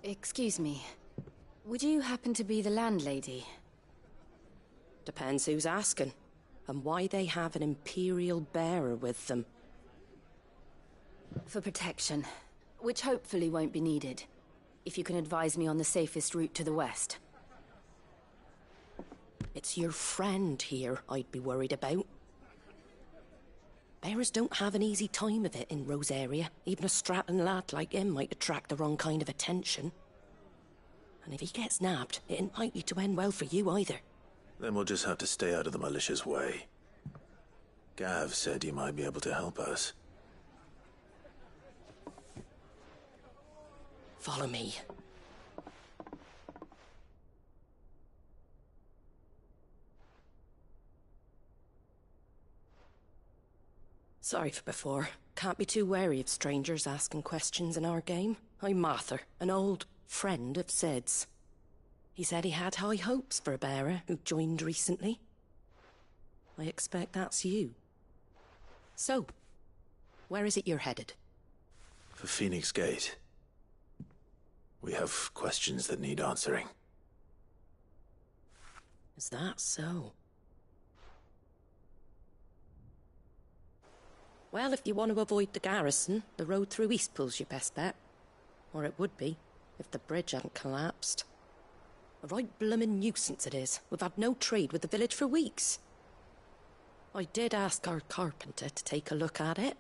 Excuse me. Would you happen to be the landlady? Depends who's asking, and why they have an Imperial bearer with them. For protection, which hopefully won't be needed. If you can advise me on the safest route to the west. It's your friend here I'd be worried about. Bearers don't have an easy time of it in Rosaria. Even a strapping lad like him might attract the wrong kind of attention. And if he gets nabbed, it ain't likely to end well for you either. Then we'll just have to stay out of the malicious way. Gav said he might be able to help us. Follow me. Sorry for before. Can't be too wary of strangers asking questions in our game. I'm Martha, an old friend of Sid's. He said he had high hopes for a bearer who joined recently. I expect that's you. So, where is it you're headed? For Phoenix Gate. We have questions that need answering. Is that so? Well, if you want to avoid the garrison, the road through Eastpool's your best bet. Or it would be, if the bridge hadn't collapsed. A right bloomin' nuisance it is. We've had no trade with the village for weeks. I did ask our carpenter to take a look at it.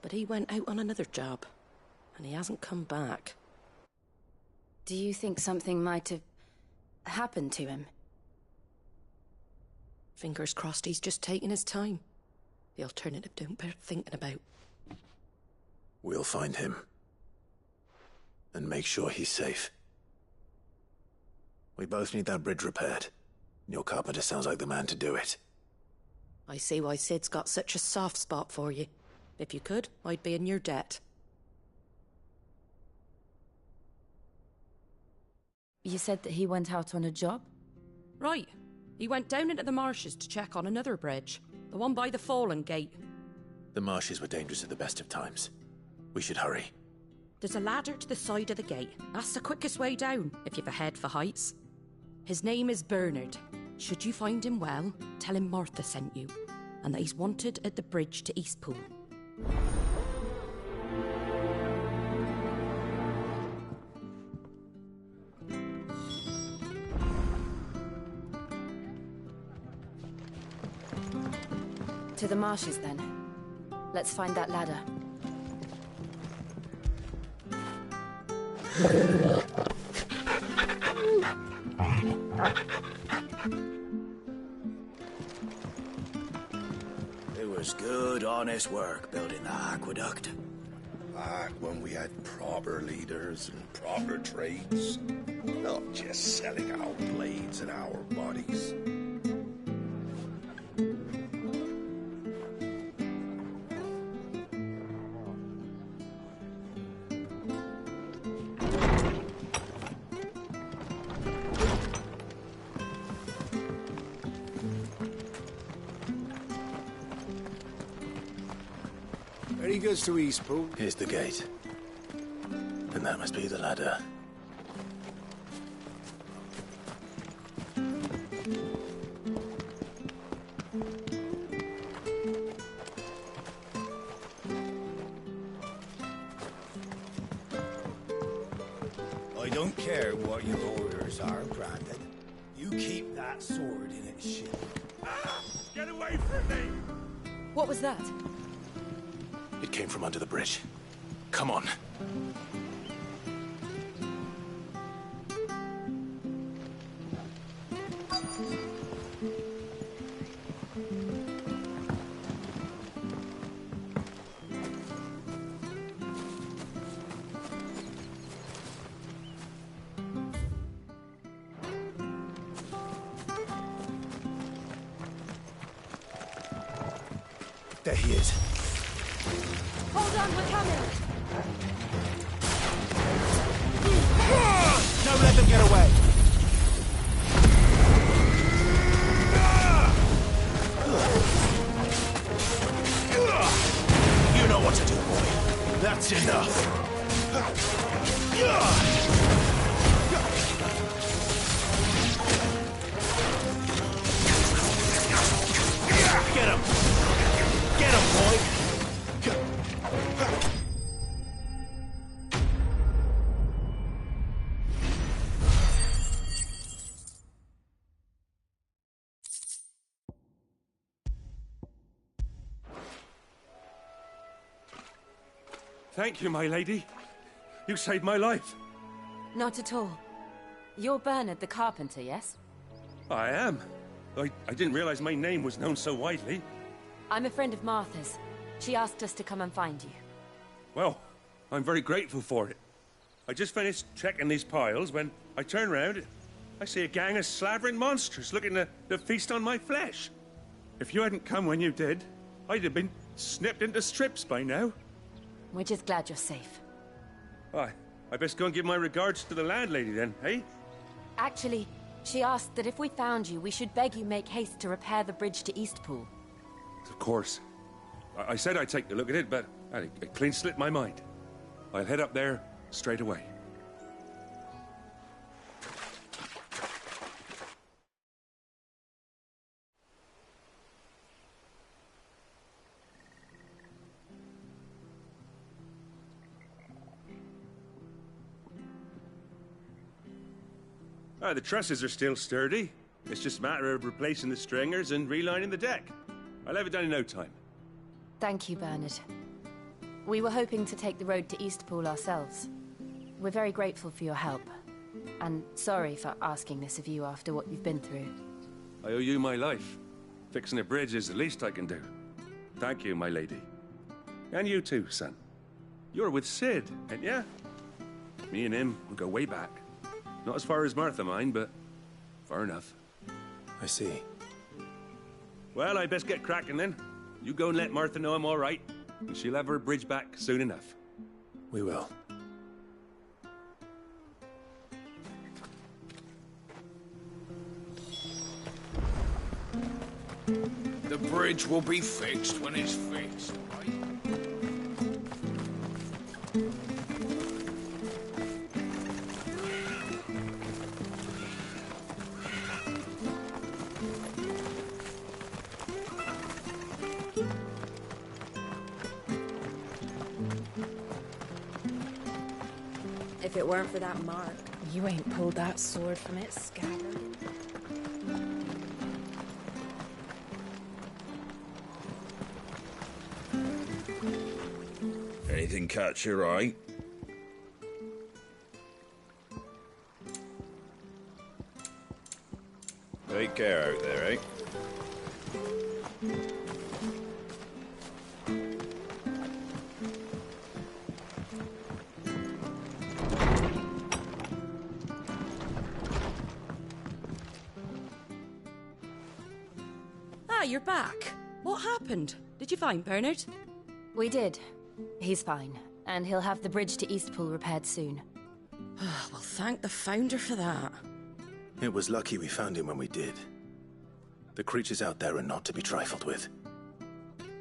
But he went out on another job, and he hasn't come back. Do you think something might have happened to him? Fingers crossed he's just taking his time. The alternative don't bear thinking about. We'll find him. And make sure he's safe. We both need that bridge repaired. Your carpenter sounds like the man to do it. I see why Sid's got such a soft spot for you. If you could, I'd be in your debt. You said that he went out on a job? Right. He went down into the marshes to check on another bridge. The one by the Fallen Gate. The marshes were dangerous at the best of times. We should hurry. There's a ladder to the side of the gate. That's the quickest way down, if you've a head for heights. His name is Bernard. Should you find him well, tell him Martha sent you, and that he's wanted at the bridge to Eastpool. To the marshes, then. Let's find that ladder. It was good, honest work building that aqueduct. Back when we had proper leaders and proper trades. Not just selling our blades and our bodies. Very good to Eastpool. Here's the gate. And that must be the ladder. I don't care what your orders are, Grandad. You keep that sword in its sheath. Get away from me! What was that? It came from under the bridge. Come on. There he is. Hold on, we're coming! Don't let them get away! You know what to do, boy. That's enough. Get him! Get him, boy! Thank you, my lady. You saved my life. Not at all. You're Bernard the carpenter, yes? I am. I didn't realize my name was known so widely. I'm a friend of Martha's. She asked us to come and find you. Well, I'm very grateful for it. I just finished checking these piles when I turn around. I see a gang of slavering monsters looking to feast on my flesh. If you hadn't come when you did, I'd have been snipped into strips by now. We're just glad you're safe. I best go and give my regards to the landlady then, eh? Actually, she asked that if we found you, we should beg you make haste to repair the bridge to Eastpool. Of course. I said I'd take a look at it, but it clean slipped my mind. I'll head up there straight away. The trusses are still sturdy. It's just a matter of replacing the stringers and relining the deck. I'll have it done in no time. Thank you, Bernard. We were hoping to take the road to Eastpool ourselves. We're very grateful for your help. And sorry for asking this of you after what you've been through. I owe you my life. Fixing a bridge is the least I can do. Thank you, my lady. And you too, son. You're with Sid, ain't ya? Me and him, we go way back. Not as far as Martha, mind, but far enough. I see. Well, I best get cracking then. You go and let Martha know I'm all right, and she'll have her bridge back soon enough. We will. The bridge will be fixed when it's fixed, right? If it weren't for that mark, you ain't pulled that sword from its scabbard. Anything catch your eye? Take care out there, eh? Ah, you're back. What happened? Did you find Bernard? We did. He's fine, and he'll have the bridge to Eastpool repaired soon. Well, thank the Founder for that. It was lucky we found him when we did. The creatures out there are not to be trifled with.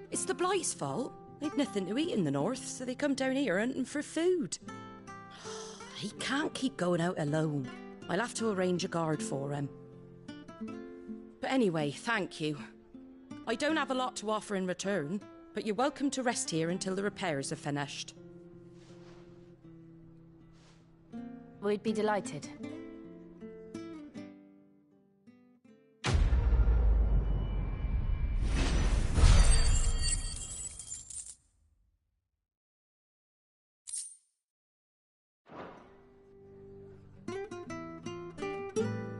It's the Blight's fault. They've nothing to eat in the north, so they come down here hunting for food. He can't keep going out alone. I'll have to arrange a guard for him. But anyway, thank you. I don't have a lot to offer in return, but you're welcome to rest here until the repairs are finished. We'd be delighted.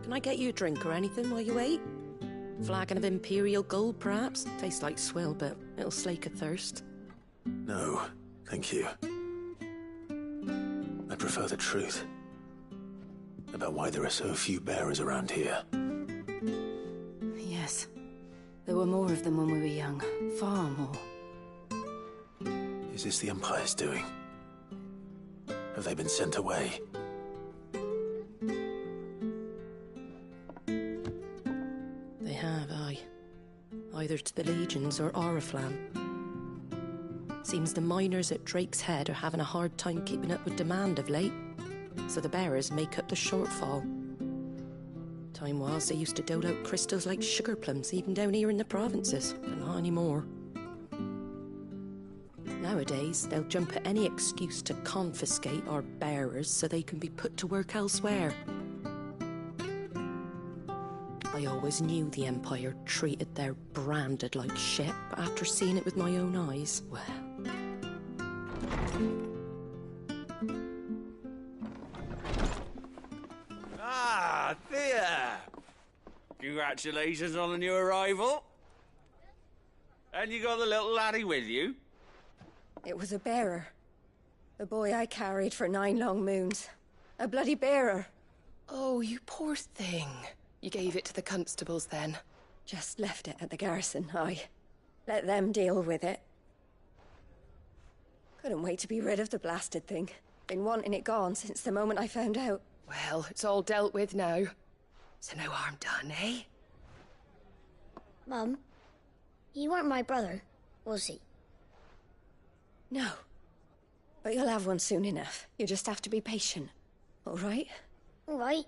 Can I get you a drink or anything while you wait? Flagon of Imperial Gold, perhaps? Tastes like swill, but it'll slake a thirst. No, thank you. I prefer the truth. About why there are so few bearers around here. Yes. There were more of them when we were young. Far more. Is this the Empire's doing? Have they been sent away? They have, aye. Either to the Legions or Oriflamme. Seems the miners at Drake's Head are having a hard time keeping up with demand of late, so the bearers make up the shortfall. Time was they used to dole out crystals like sugar plums even down here in the provinces, but not anymore. Nowadays, they'll jump at any excuse to confiscate our bearers so they can be put to work elsewhere. I always knew the Empire treated their branded like shit, but after seeing it with my own eyes, well... Ah, Thea! Congratulations on the new arrival. And you got the little laddie with you? It was a bearer. The boy I carried for 9 long moons. A bloody bearer. Oh, you poor thing. You gave it to the constables then? Just left it at the garrison, aye. Let them deal with it. Couldn't wait to be rid of the blasted thing. Been wanting it gone since the moment I found out. Well, it's all dealt with now. So no harm done, eh? Mum, he weren't my brother, was he? No. But you'll have one soon enough. You just have to be patient. All right? All right.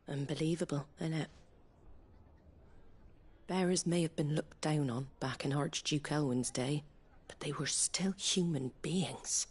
Unbelievable, innit? Bearers may have been looked down on back in Archduke Elwin's day, but they were still human beings.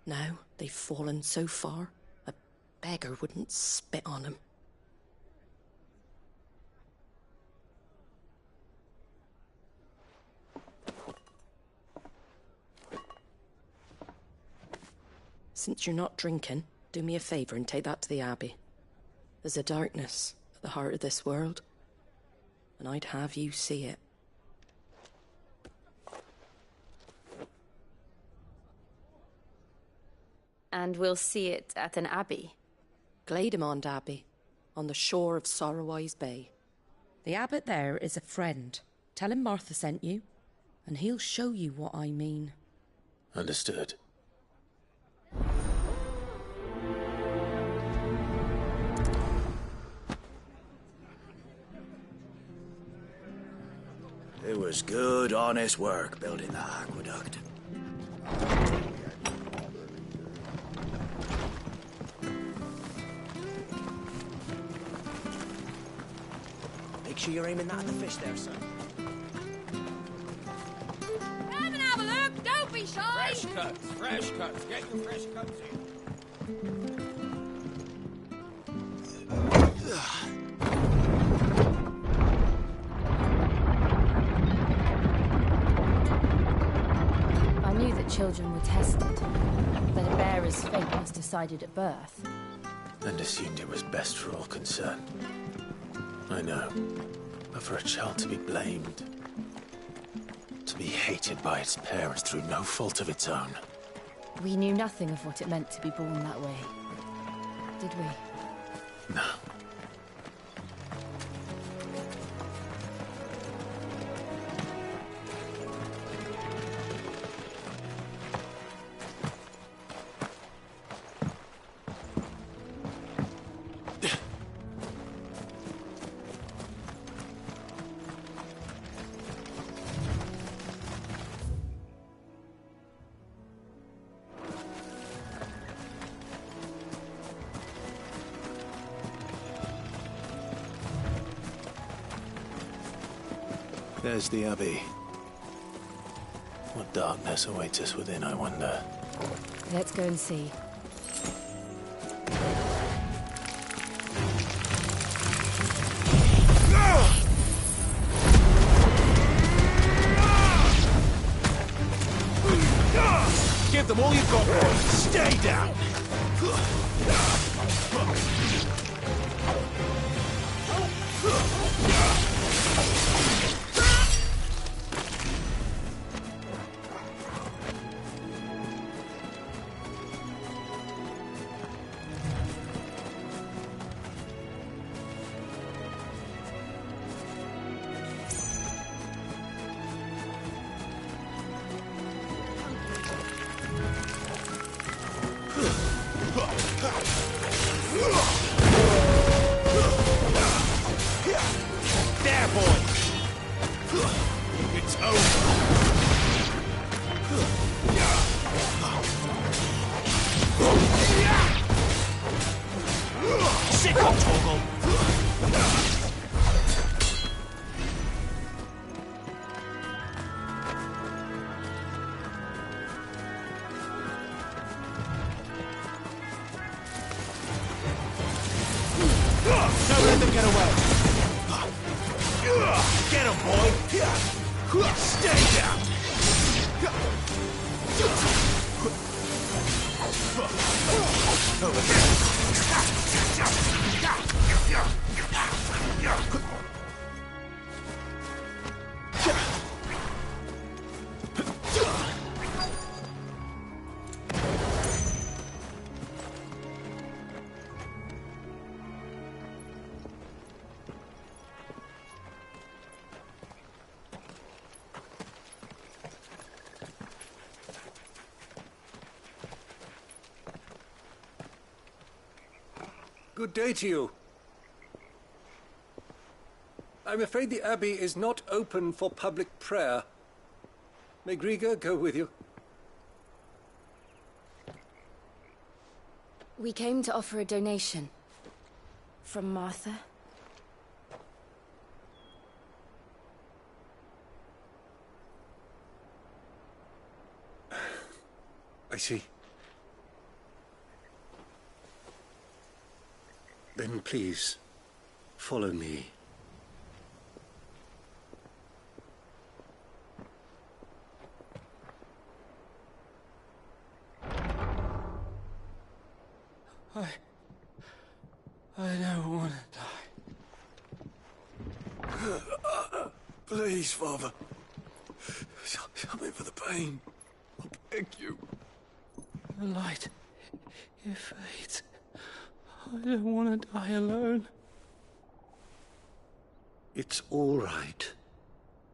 Now they've fallen so far, a beggar wouldn't spit on them. Since you're not drinking, do me a favour and take that to the Abbey. There's a darkness at the heart of this world, and I'd have you see it. And we'll see it at an abbey? Glademond Abbey, on the shore of Sorrowise Bay. The abbot there is a friend, Tell him Martha sent you, and he'll show you what I mean. Understood. It was good, honest work building that aqueduct. Make sure you're aiming that at the fish there, son. Come and have a look! Don't be shy! Fresh cuts. Get your fresh cuts in. I knew that children were tested, that a bearer's fate was decided at birth. And assumed it was best for all concerned. I know. But for a child to be blamed, to be hated by its parents through no fault of its own. We knew nothing of what it meant to be born that way, did we? No. There's the Abbey. What darkness awaits us within, I wonder. Let's go and see. Give them all you've got, boy. Stay down! There, boy! It's over! Sick of Toggle! Don't let them get away! Get him, boy! Stay down! Over Good day to you. I'm afraid the Abbey is not open for public prayer. May Griga go with you? We came to offer a donation. From Martha. I see. Then please, follow me. I don't want to die. Please, Father. Something for the pain. I beg you. The light, it fades. I don't want to die alone. It's all right.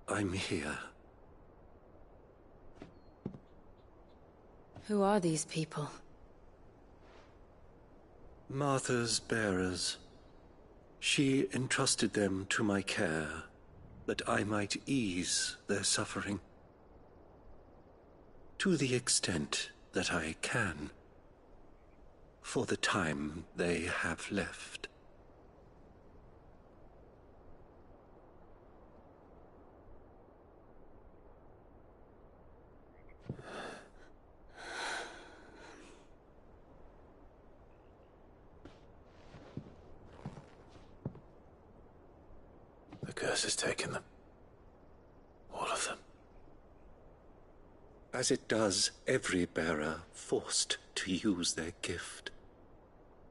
I'm here. Who are these people? Martha's bearers. She entrusted them to my care, that I might ease their suffering. To the extent that I can, for the time they have left. The curse has taken them. All of them. As it does every bearer forced to use their gift.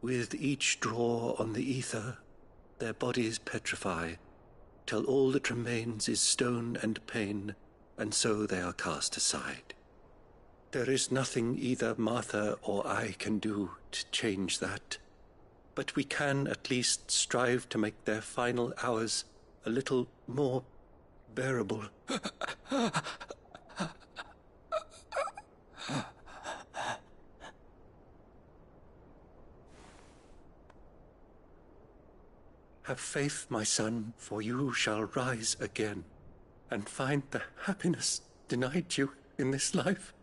With each draw on the ether, their bodies petrify, till all that remains is stone and pain, and so they are cast aside. There is nothing either Martha or I can do to change that, but we can at least strive to make their final hours a little more bearable. Have faith, my son, for you shall rise again, and find the happiness denied you in this life.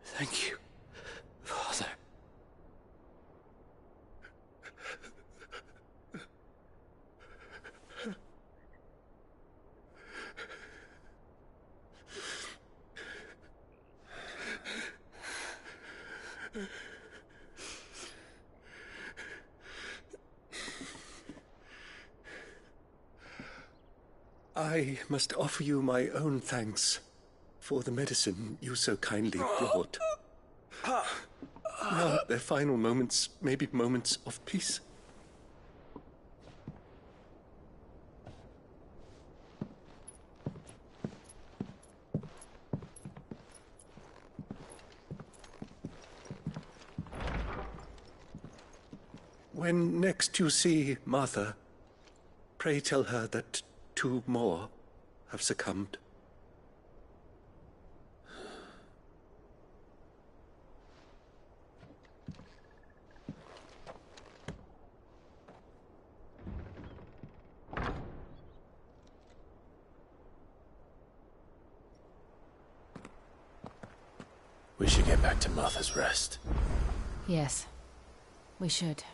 Thank you, Father. I must offer you my own thanks for the medicine you so kindly brought. Now their final moments may be moments of peace. When next you see Martha, pray tell her that 2 more have succumbed. We should get back to Martha's Rest. Yes, we should.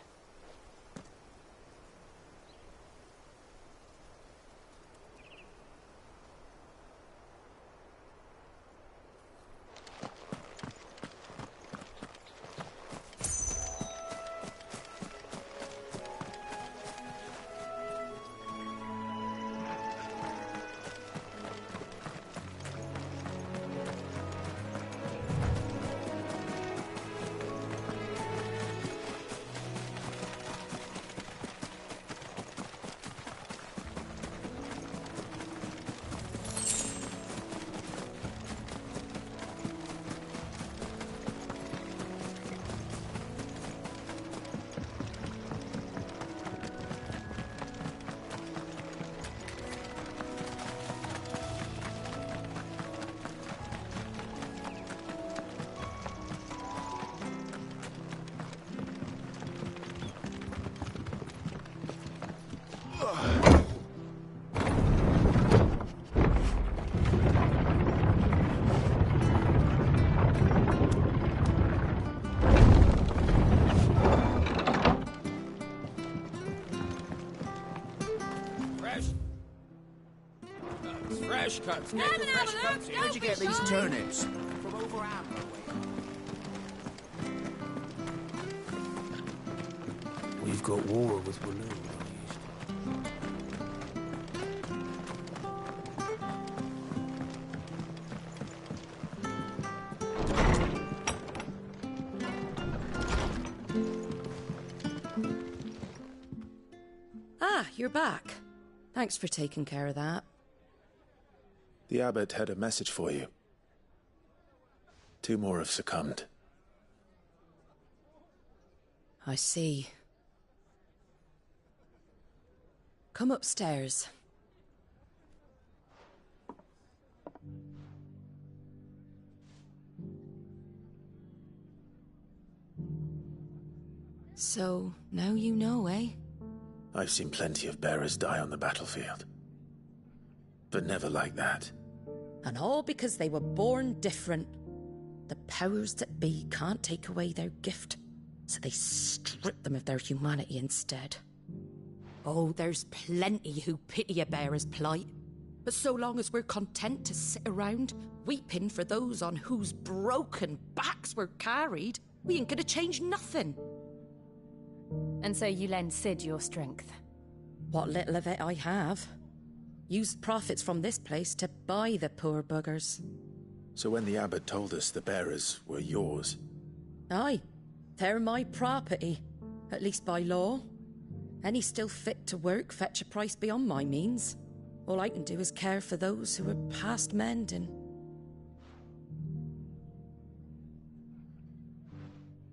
Fresh cuts. Fresh cuts. Where'd you get these turnips? From over Amber way. We've got war with Walloon. Ah, you're back. Thanks for taking care of that. The abbot had a message for you. 2 more have succumbed. I see. Come upstairs. So, now you know, eh? I've seen plenty of bearers die on the battlefield. But never like that. And all because they were born different. The powers that be can't take away their gift, so they strip them of their humanity instead. Oh, there's plenty who pity a bearer's plight. But so long as we're content to sit around, weeping for those on whose broken backs we're carried, we ain't gonna change nothing. And so you lend Sid your strength? What little of it I have. Used profits from this place to buy the poor buggers. So when the abbot told us the bearers were yours... Aye, they're my property, at least by law. Any still fit to work fetch a price beyond my means. All I can do is care for those who are past mending.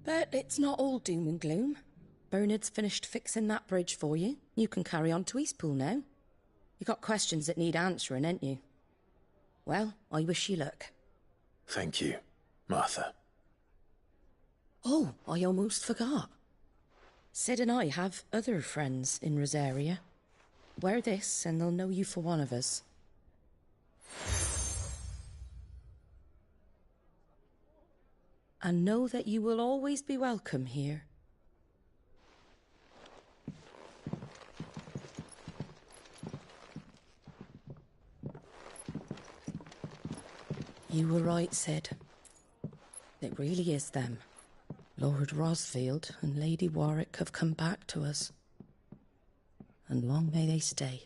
But it's not all doom and gloom. Bernard's finished fixing that bridge for you. You can carry on to Eastpool now. You got questions that need answering, ain't you? Well, I wish you luck. Thank you, Martha. Oh, I almost forgot. Sid and I have other friends in Rosaria. Wear this and they'll know you for one of us. And know that you will always be welcome here. You were right, Sid. It really is them. Lord Rosfield and Lady Warwick have come back to us. And long may they stay.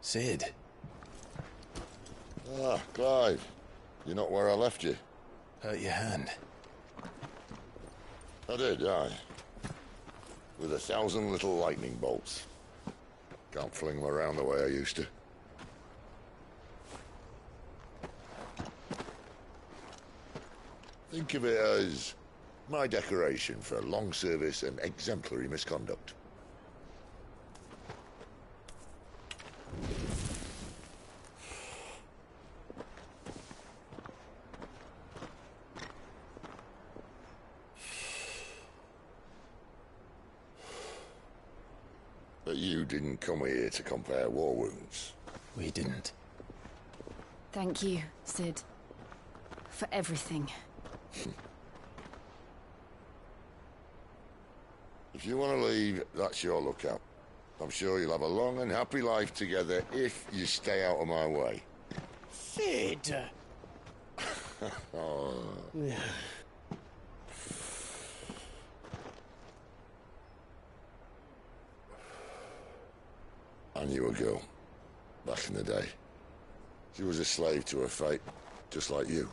Sid. Ah, Clive. You're not where I left you. Hurt your hand. I did, aye. With 1,000 little lightning bolts. Can't fling them around the way I used to. Think of it as my decoration for long service and exemplary misconduct. But you didn't come here to compare war wounds. We didn't. Thank you, Sid. For everything. If you want to leave, that's your lookout. I'm sure you'll have a long and happy life together if you stay out of my way. Sid! Oh. I knew a girl, back in the day. She was a slave to her fate, just like you.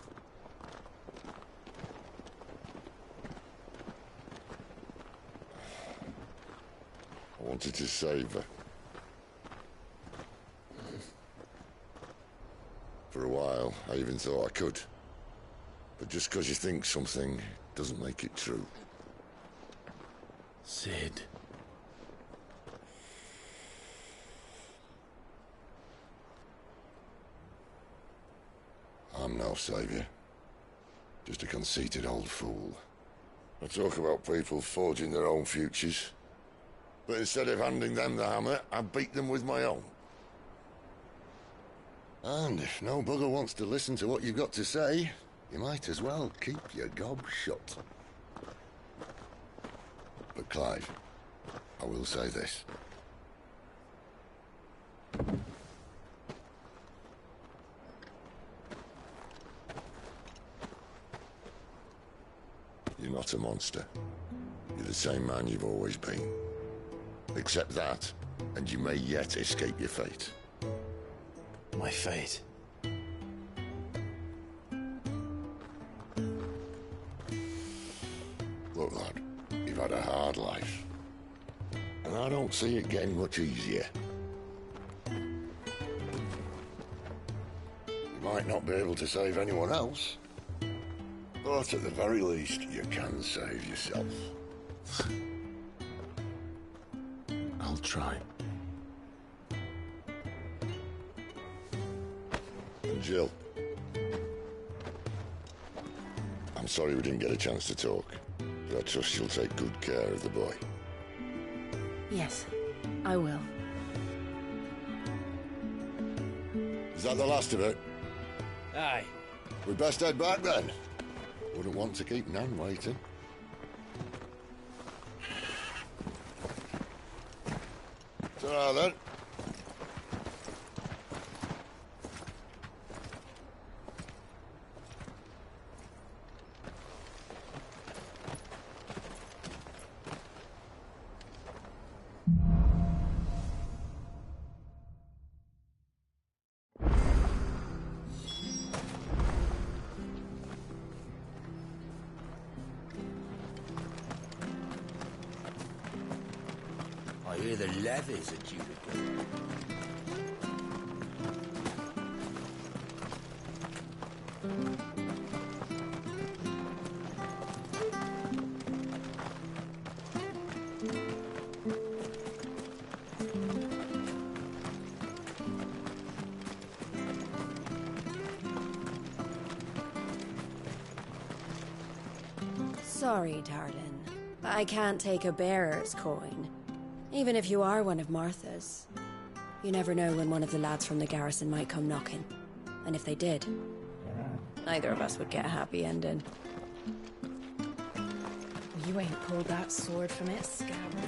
I wanted to save her. For a while, I even thought I could. But just because you think something doesn't make it true. Sid. I'm no savior. Just a conceited old fool. I talk about people forging their own futures. But instead of handing them the hammer, I beat them with my own. And if no bugger wants to listen to what you've got to say, you might as well keep your gob shut. But Clive, I will say this. You're not a monster. You're the same man you've always been. Except that, and you may yet escape your fate. My fate? Look, lad, you've had a hard life, and I don't see it getting much easier. You might not be able to save anyone else, but at the very least, you can save yourself. I'll try. And Jill, I'm sorry we didn't get a chance to talk, but I trust you'll take good care of the boy. Yes, I will. Is that the last of it? Aye. We best head back then. Wouldn't want to keep Nan waiting. Ta-ra then. I hear the levies are due to go. Sorry, darling. I can't take a bearer's coin. Even if you are one of Martha's. You never know when one of the lads from the garrison might come knocking. And if they did, neither of us would get a happy ending. You ain't pulled that sword from its scabbard.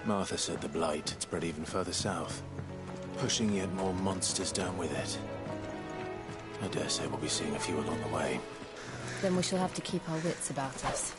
Martha said the blight had spread even further south, pushing yet more monsters down with it. I dare say we'll be seeing a few along the way. Then we shall have to keep our wits about us.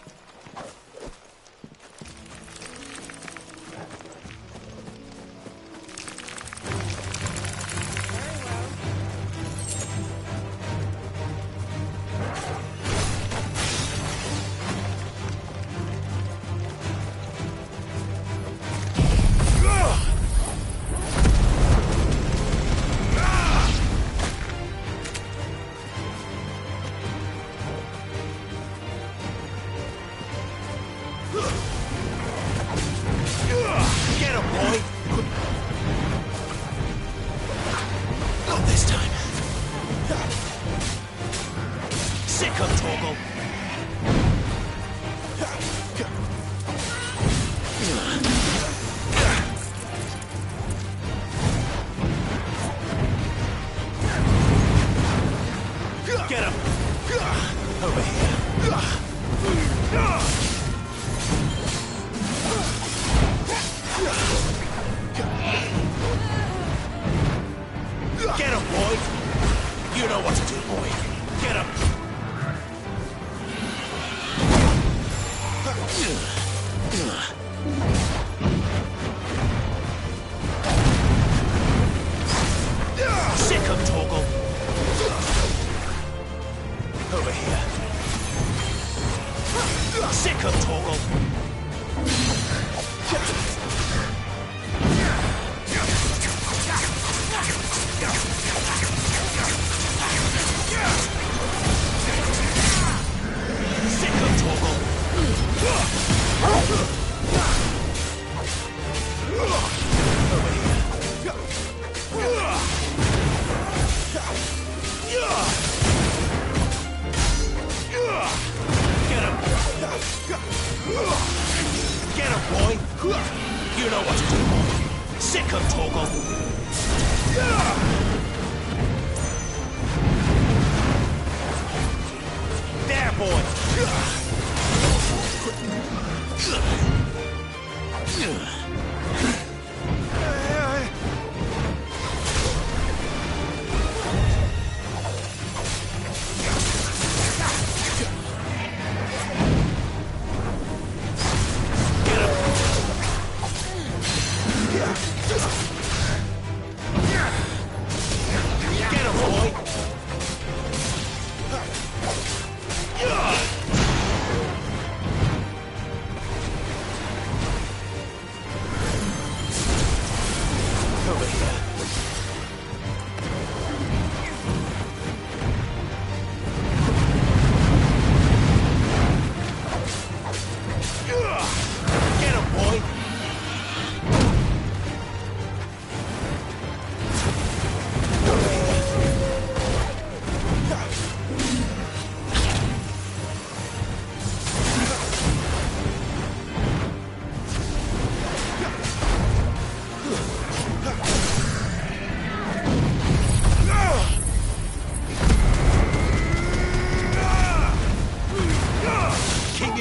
There, boy!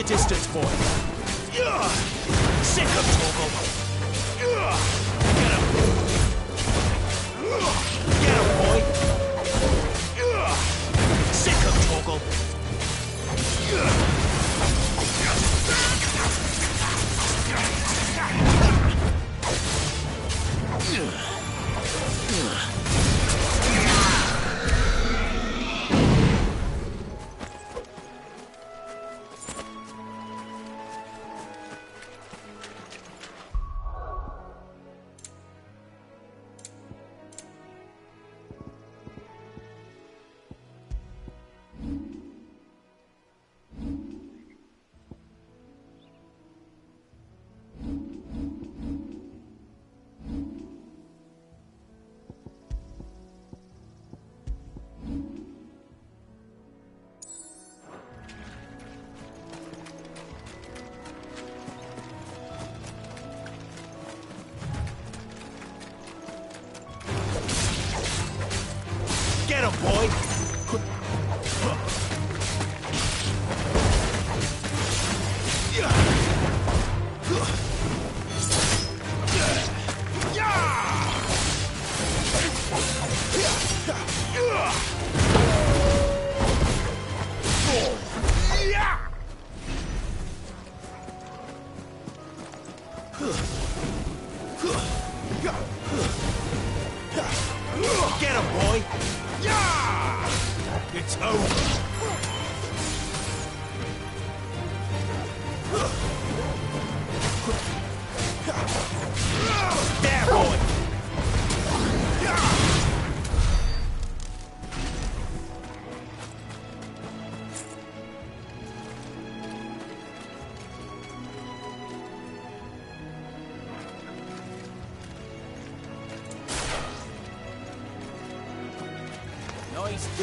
Distance, boy. Sick of Torgal. Get him. Get him, boy. Sick of Torgal. Get him, boy! Get him, boy! It's over. There, boy!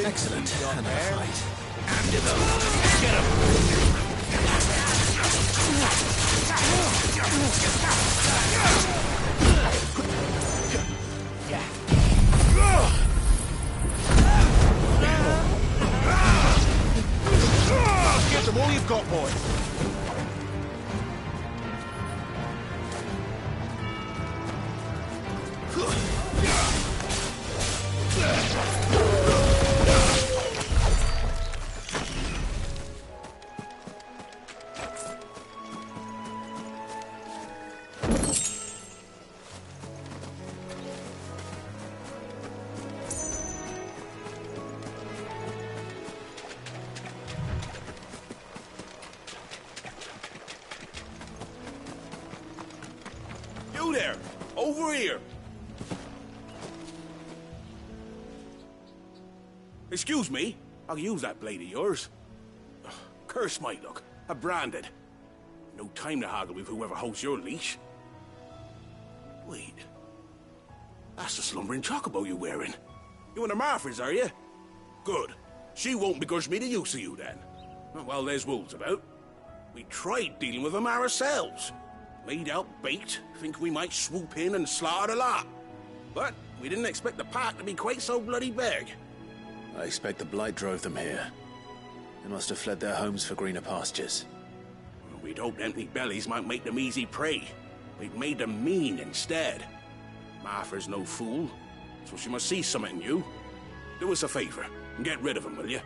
Excellent. Another fight. And it's over. Get him! Get them all you've got, boy. You there! Over here! Excuse me, I'll use that blade of yours. Ugh, curse my luck. I'm branded. No time to haggle with whoever holds your leash. Wait. That's the slumbering chocobo you're wearing. You and the Marfors, are you? Good. She won't begrudge me the use of you, then. Well, there's wolves about. We tried dealing with them ourselves. Made out baked, think we might swoop in and slaughter the lot. But we didn't expect the pack to be quite so bloody big. I expect the Blight drove them here. They must have fled their homes for greener pastures. We'd hoped empty bellies might make them easy prey. We've made them mean instead. Martha's no fool, so she must see something in you. Do us a favor and get rid of them, will you?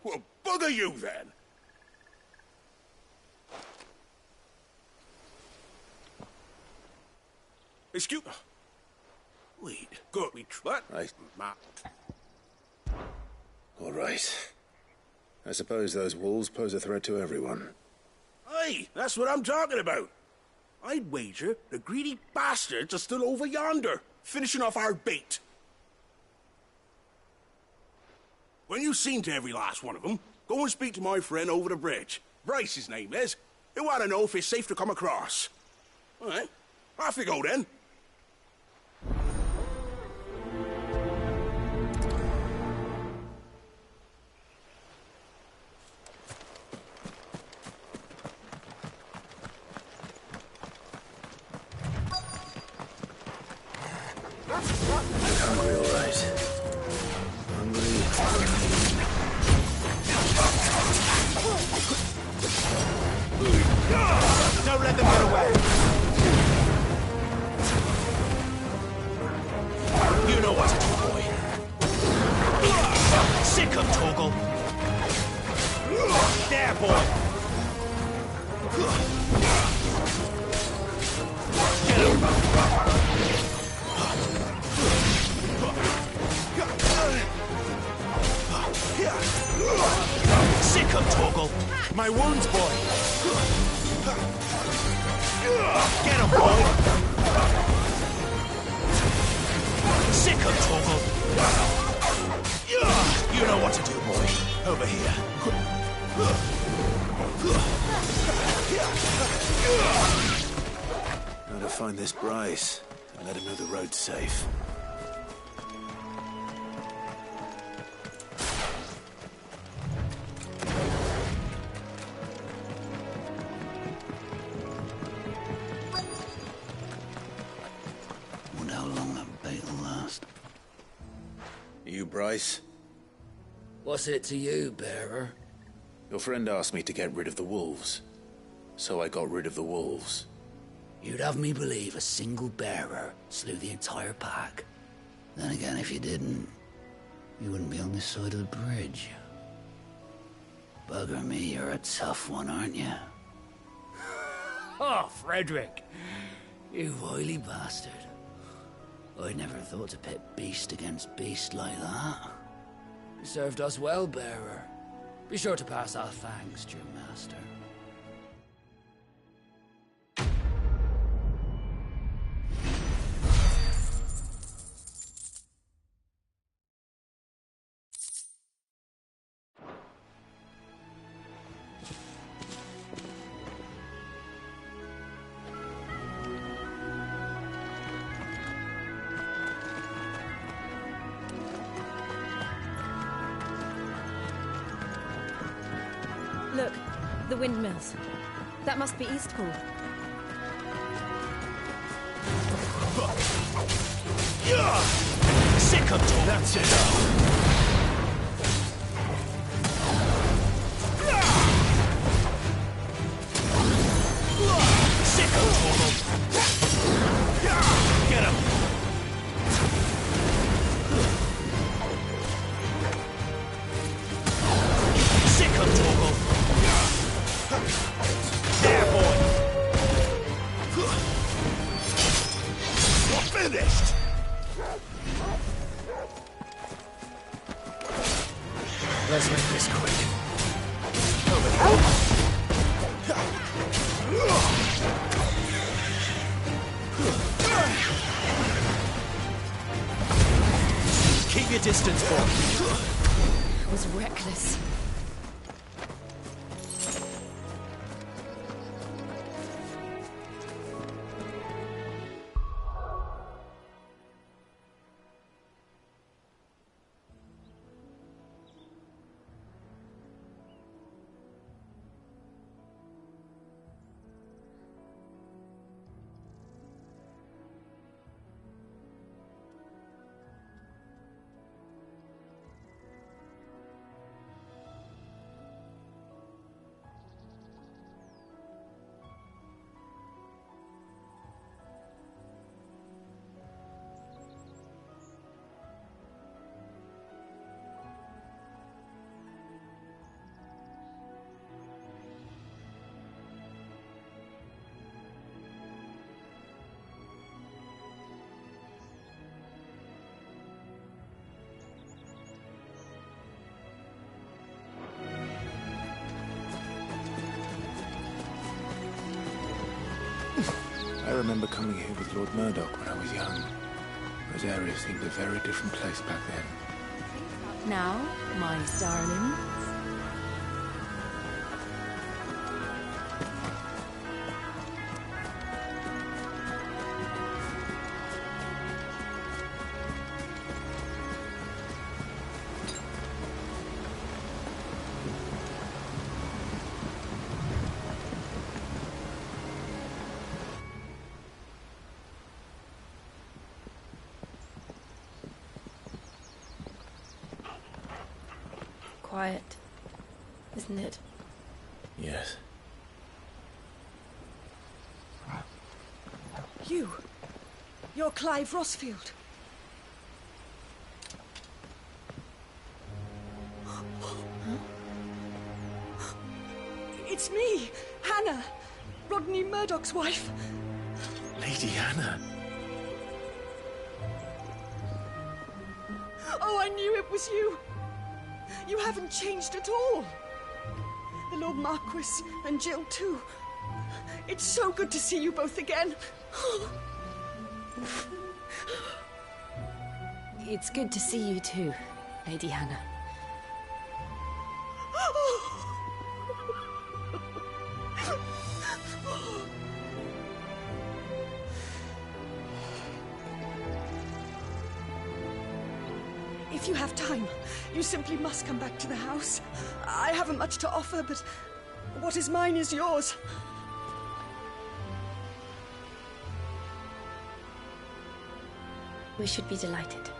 Well, bugger you then. Excuse... Wait, got me... What? Right. All right. I suppose those wolves pose a threat to everyone. Aye, that's what I'm talking about. I'd wager the greedy bastards are still over yonder, finishing off our bait. When you've seen to every last one of them, go and speak to my friend over the bridge. Bryce, his name is. He'll want to know if it's safe to come across. All right, off you go then. Hungry, all right. Don't let them get away. You know what to do, boy. Sick of Torgal. There, boy. Get him. Sick of Torgal. My wounds, boy. Get him, boy. Sick of Torgal. You know what to do, boy. Over here. Now to find this Bryce and let him know the road's safe. Wonder how long that bait will last. You, Bryce? What's it to you, bearer? Your friend asked me to get rid of the wolves. So I got rid of the wolves. You'd have me believe a single bearer slew the entire pack. Then again, if you didn't, you wouldn't be on this side of the bridge. Bugger me, you're a tough one, aren't you? Oh, Frederick! You wily bastard. I'd never thought to pit beast against beast like that. You served us well, bearer. Be sure to pass our thanks to your master. Look, the windmills. That must be Eastpool. Sick of talk. That's it. Sick of talk. Get him. Sick of talk. There, boy. You're finished. Let's make this quick. Over here. Keep your distance, boy. It was reckless. I remember coming here with Lord Murdoch when I was young. Those areas seemed a very different place back then. Now, my darling. Quiet, isn't it? Yes. You're Clive Rossfield. It's me, Hannah, Rodney Murdoch's wife. Lady Hannah. Oh, I knew it was you. You haven't changed at all. The Lord Marquis and Jill too. It's so good to see you both again. It's good to see you too, Lady Hannah. If you have time, you simply must come back to the house. I haven't much to offer, but what is mine is yours. We should be delighted.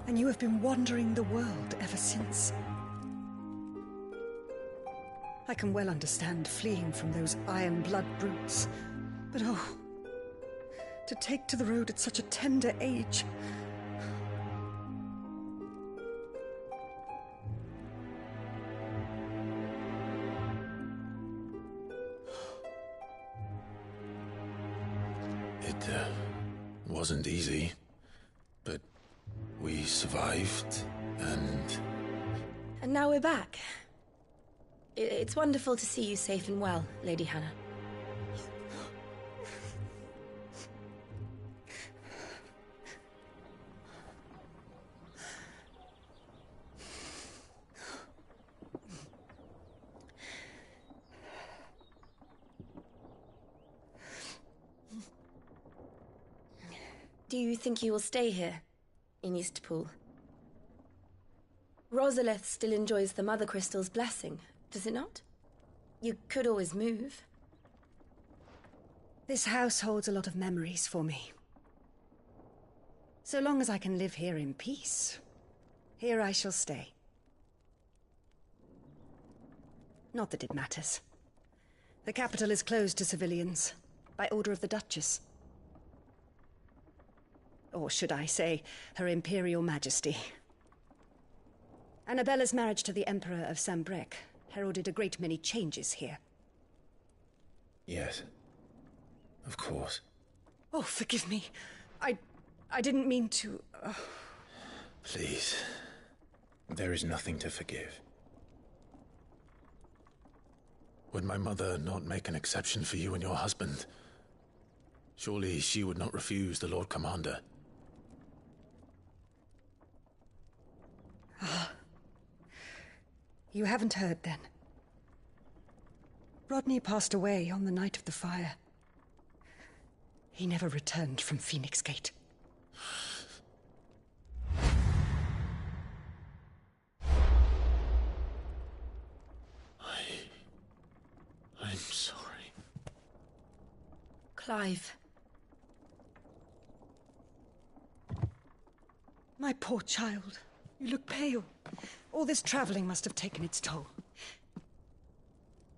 And you have been wandering the world ever since. I can well understand fleeing from those iron blood brutes, but oh, to take to the road at such a tender age. It wasn't easy, but we survived, and... And now we're back. It's wonderful to see you safe and well, Lady Hannah. Do you think you will stay here, in Eastpool? Rosalith still enjoys the Mother Crystal's blessing, does it not? You could always move. This house holds a lot of memories for me. So long as I can live here in peace, here I shall stay. Not that it matters. The capital is closed to civilians, by order of the Duchess. Or should I say, Her Imperial Majesty. Annabella's marriage to the Emperor of Sambrec heralded a great many changes here. Yes. Of course. Oh, forgive me. I didn't mean to... Please. There is nothing to forgive. Would my mother not make an exception for you and your husband? Surely she would not refuse the Lord Commander. You haven't heard, then. Rodney passed away on the night of the fire. He never returned from Phoenix Gate. I'm sorry. Clive. My poor child. You look pale. All this traveling must have taken its toll.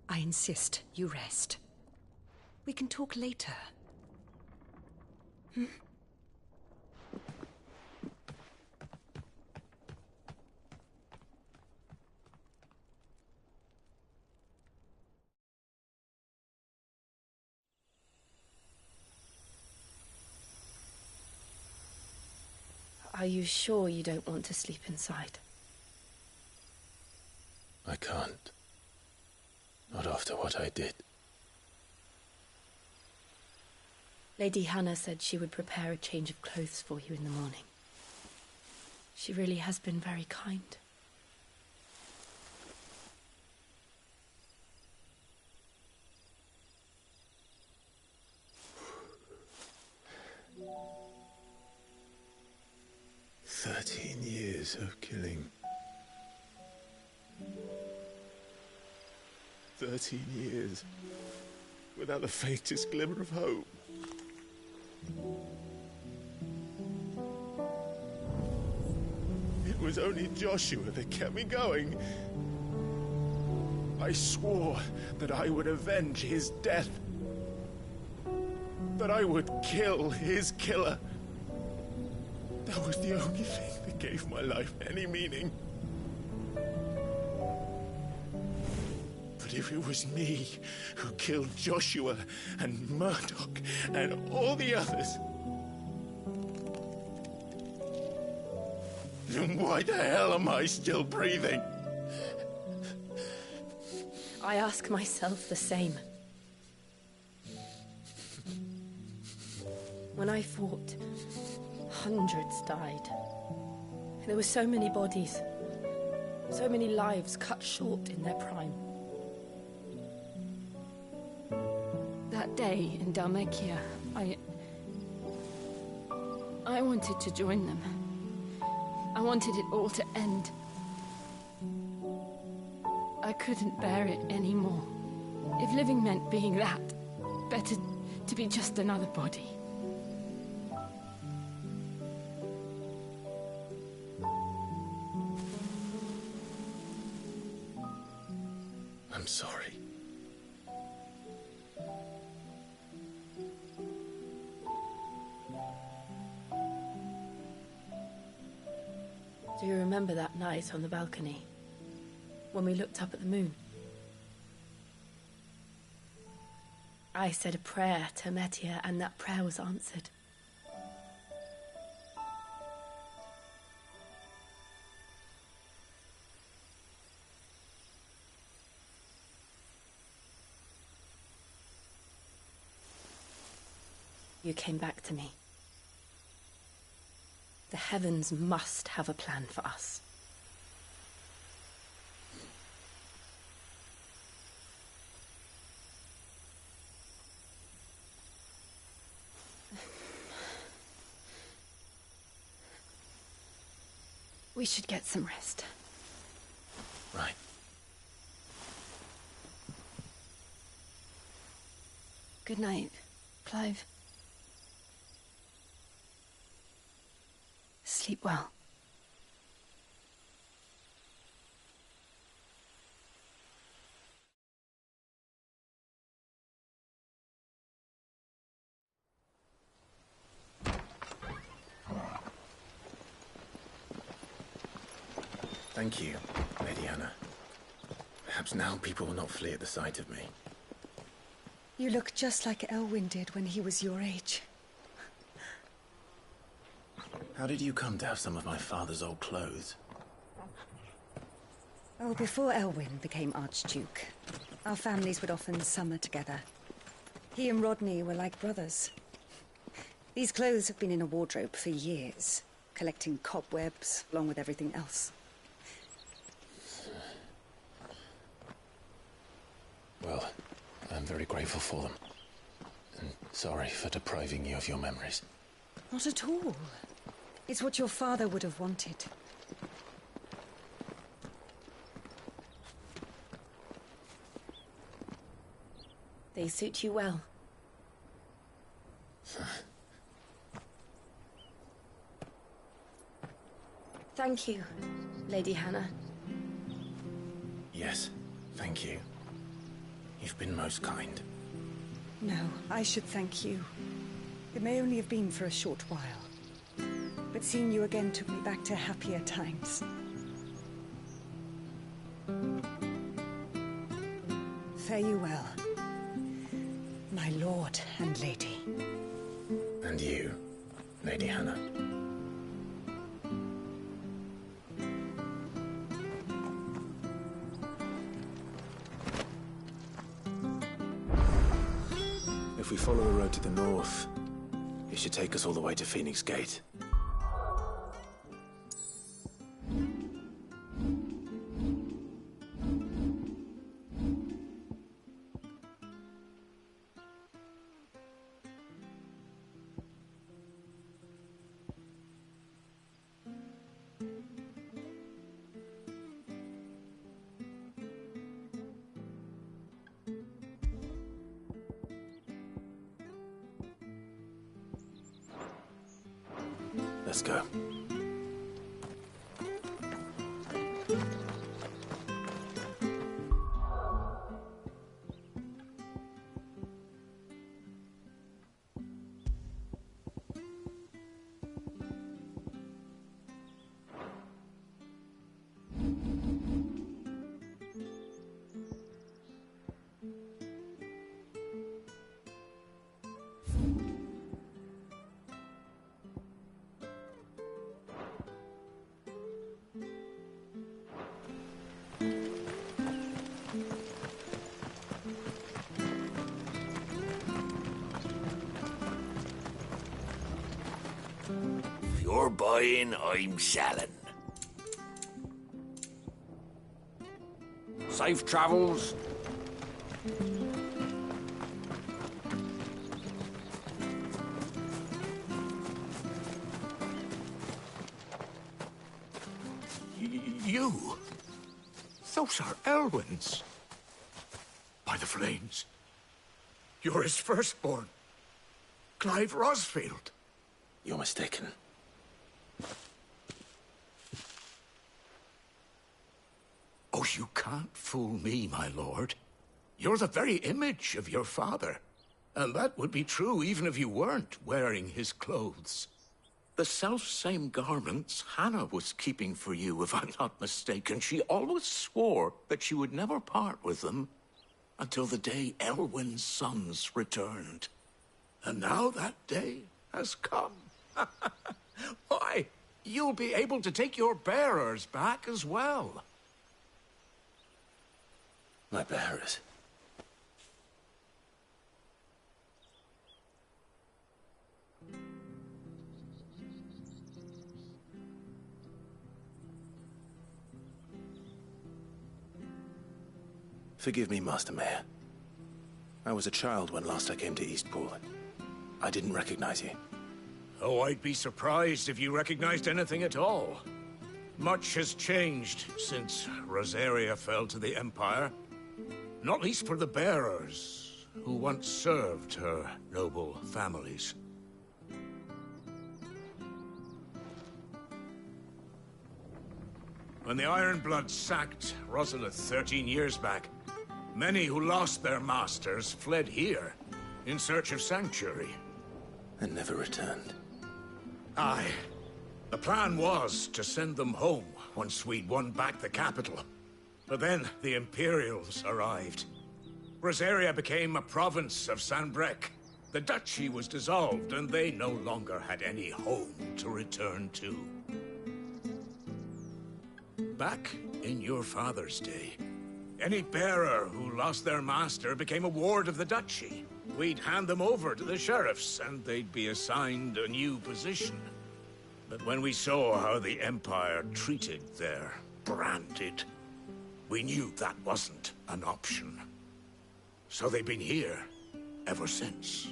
I insist you rest. We can talk later. Hmm? Are you sure you don't want to sleep inside? I can't. Not after what I did. Lady Hannah said she would prepare a change of clothes for you in the morning. She really has been very kind. Years of killing. 13 years without the faintest glimmer of hope. It was only Joshua that kept me going. I swore that I would avenge his death. That I would kill his killer. That was the only thing that gave my life any meaning. But if it was me who killed Joshua and Murdoch and all the others, then why the hell am I still breathing? I ask myself the same. When I fought, hundreds died. There were so many bodies, so many lives cut short in their prime. That day in Dalmekia, I wanted to join them. I wanted it all to end. I couldn't bear it anymore. If living meant being that, better to be just another body. I'm sorry. Do you remember that night on the balcony? When we looked up at the moon? I said a prayer to Metia, and that prayer was answered. You came back to me. The heavens must have a plan for us. We should get some rest. Right. Good night, Clive. Sleep well. Thank you, Lady Hannah. Perhaps now people will not flee at the sight of me. You look just like Elwyn did when he was your age. How did you come to have some of my father's old clothes? Oh, before Elwyn became Archduke, our families would often summer together. He and Rodney were like brothers. These clothes have been in a wardrobe for years, collecting cobwebs along with everything else. Well, I'm very grateful for them. And sorry for depriving you of your memories. Not at all. It's what your father would have wanted. They suit you well. Thank you, Lady Hannah. Yes, thank you. You've been most kind. No, I should thank you. It may only have been for a short while, but seeing you again took me back to happier times. Fare you well, my lord and lady. And you, Lady Hannah. If we follow the road to the north, it should take us all the way to Phoenix Gate. Let's go. If you're buying, I'm selling. Safe travels. You? Those are Elwyn's. By the flames. You're his firstborn. Clive Rosfield. You're mistaken. Oh, you can't fool me, my lord. You're the very image of your father. And that would be true even if you weren't wearing his clothes. The self-same garments Hannah was keeping for you, if I'm not mistaken. She always swore that she would never part with them until the day Elwyn's sons returned. And now that day has come. Why, you'll be able to take your bearers back as well. My bearers? Forgive me, Master Mayor. I was a child when last I came to Eastpool. I didn't recognize you. Oh, I'd be surprised if you recognized anything at all. Much has changed since Rosaria fell to the Empire. Not least for the bearers, who once served her noble families. When the Ironbloods sacked Rosalith 13 years back, many who lost their masters fled here in search of sanctuary. And never returned. Aye. The plan was to send them home once we'd won back the capital. But then the Imperials arrived. Rosaria became a province of Sanbreque. The duchy was dissolved, and they no longer had any home to return to. Back in your father's day, any bearer who lost their master became a ward of the duchy. We'd hand them over to the sheriffs, and they'd be assigned a new position. But when we saw how the Empire treated their branded, we knew that wasn't an option. So they've been here ever since.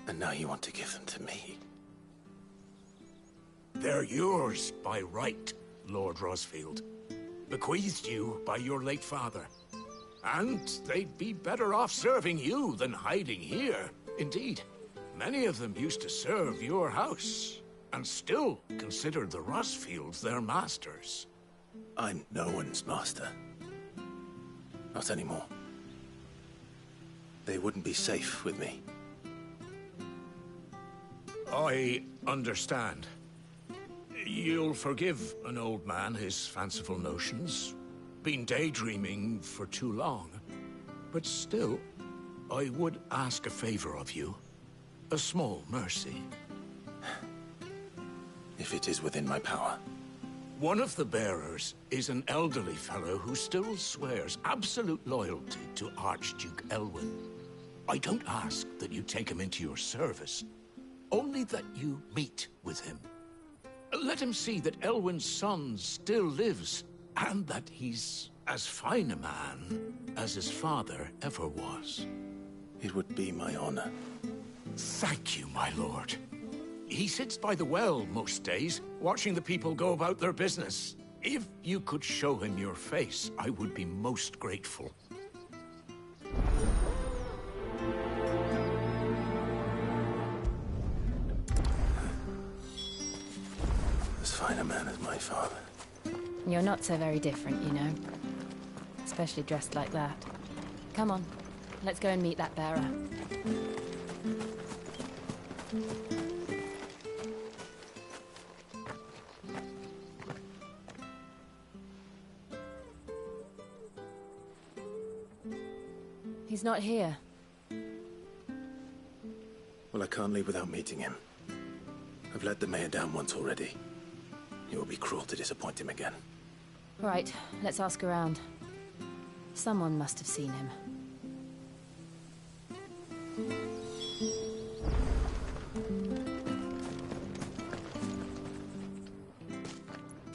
And now you want to give them to me? They're yours by right, Lord Rosfield. Bequeathed you by your late father. And they'd be better off serving you than hiding here. Indeed, many of them used to serve your house, and still consider the Rosfields their masters. I'm no one's master. Not anymore. They wouldn't be safe with me. I understand. You'll forgive an old man his fanciful notions. Been daydreaming for too long. But still, I would ask a favor of you. A small mercy. If it is within my power. One of the bearers is an elderly fellow who still swears absolute loyalty to Archduke Elwyn. I don't ask that you take him into your service, only that you meet with him. Let him see that Elwyn's son still lives, and that he's as fine a man as his father ever was. It would be my honor. Thank you, my lord. He sits by the well most days, watching the people go about their business. If you could show him your face, I would be most grateful. As fine a man as my father. You're not so very different, you know. Especially dressed like that. Come on, let's go and meet that bearer. He's not here. Well, I can't leave without meeting him. I've let the mayor down once already. It would be cruel to disappoint him again. Right, let's ask around. Someone must have seen him.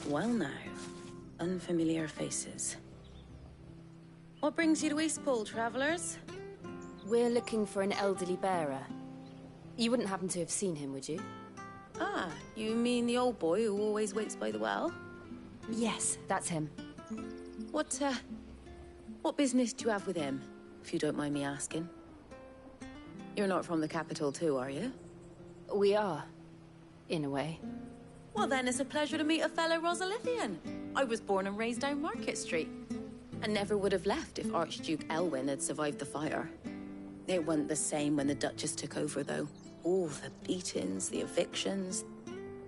Well now, unfamiliar faces. What brings you to Eastpool, travellers? We're looking for an elderly bearer. You wouldn't happen to have seen him, would you? Ah, you mean the old boy who always waits by the well? Yes, that's him. What business do you have with him, if you don't mind me asking? You're not from the capital too, are you? We are, in a way. Well then, it's a pleasure to meet a fellow Rosalithian. I was born and raised down Market Street, and never would have left if Archduke Elwyn had survived the fire. It wasn't the same when the Duchess took over, though. All the beatings, the evictions,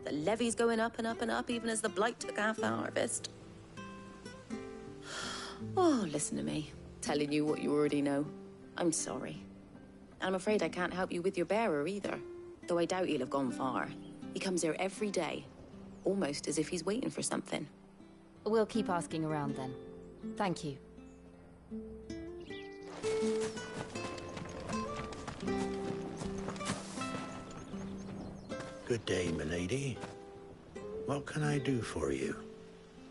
the levies going up and up and up, even as the blight took half the harvest. Oh, listen to me, telling you what you already know. I'm sorry. And I'm afraid I can't help you with your bearer either, though I doubt he'll have gone far. He comes here every day, almost as if he's waiting for something. We'll keep asking around then. Thank you. Good day, milady. What can I do for you?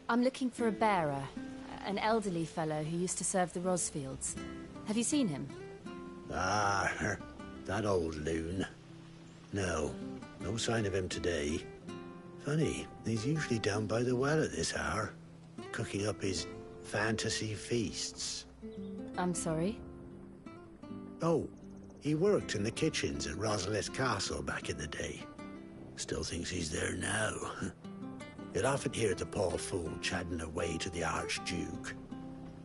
I'm looking for a bearer, an elderly fellow who used to serve the Rosfields. Have you seen him? Ah, that old loon. No sign of him today. Funny, he's usually down by the well at this hour, cooking up his fantasy feasts. I'm sorry? Oh, he worked in the kitchens at Rosalith Castle back in the day. Still thinks he's there now. You'd often hear the poor fool chatting away to the Archduke.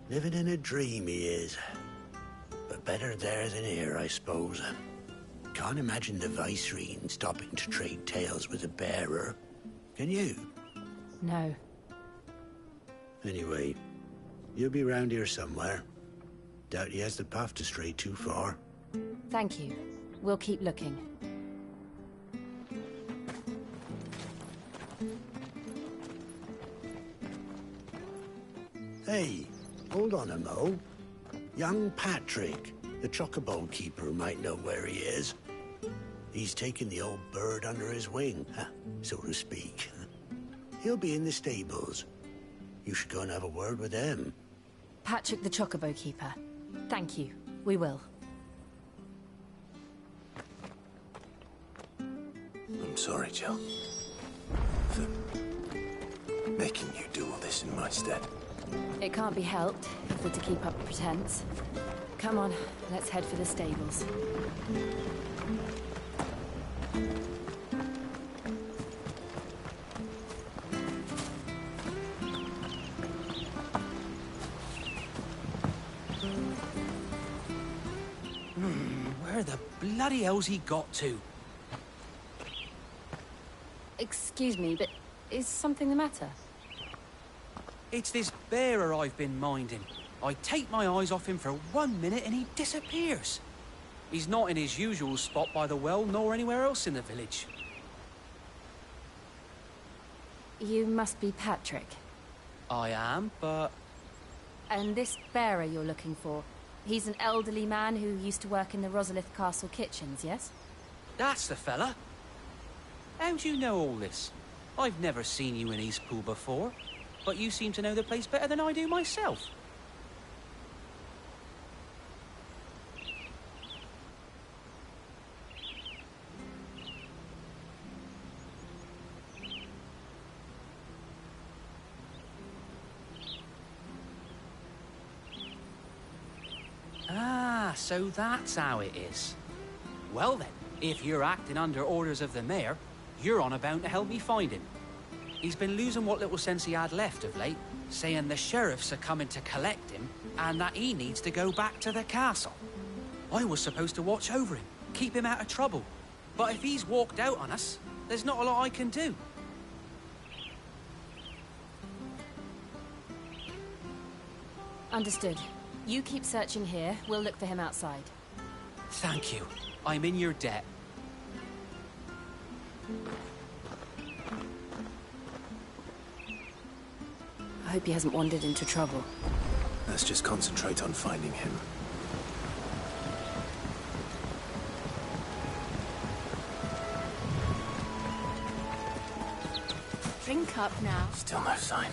Living in a dream, he is. But better there than here, I suppose. Can't imagine the Vicereine stopping to trade tales with a bearer. Can you? No. Anyway, you'll be round here somewhere. Doubt he has the path to stray too far. Thank you. We'll keep looking. Hey, hold on a mo. Young Patrick, the chocobo keeper, might know where he is. He's taken the old bird under his wing, so to speak. He'll be in the stables. You should go and have a word with him. Patrick the chocobo keeper. Thank you. We will. I'm sorry, Jill. For making you do all this in my stead. It can't be helped if we're to keep up pretense. Come on, let's head for the stables. Where the bloody hell's he got to? Excuse me, but is something the matter? It's this bearer I've been minding. I take my eyes off him for 1 minute and he disappears. He's not in his usual spot by the well, nor anywhere else in the village. You must be Patrick. I am, but... And this bearer you're looking for, He's an elderly man who used to work in the Rosalith Castle kitchens, yes? That's the fella. How do you know all this? I've never seen you in Eastpool before, but you seem to know the place better than I do myself. Ah, so that's how it is. Well then, if you're acting under orders of the mayor, you're on about to help me find him. He's been losing what little sense he had left of late, saying the sheriffs are coming to collect him and that he needs to go back to the castle. I was supposed to watch over him, keep him out of trouble. But if he's walked out on us, there's not a lot I can do. Understood. You keep searching here, we'll look for him outside. Thank you. I'm in your debt. I hope he hasn't wandered into trouble. Let's just concentrate on finding him. Drink up now. Still no sign.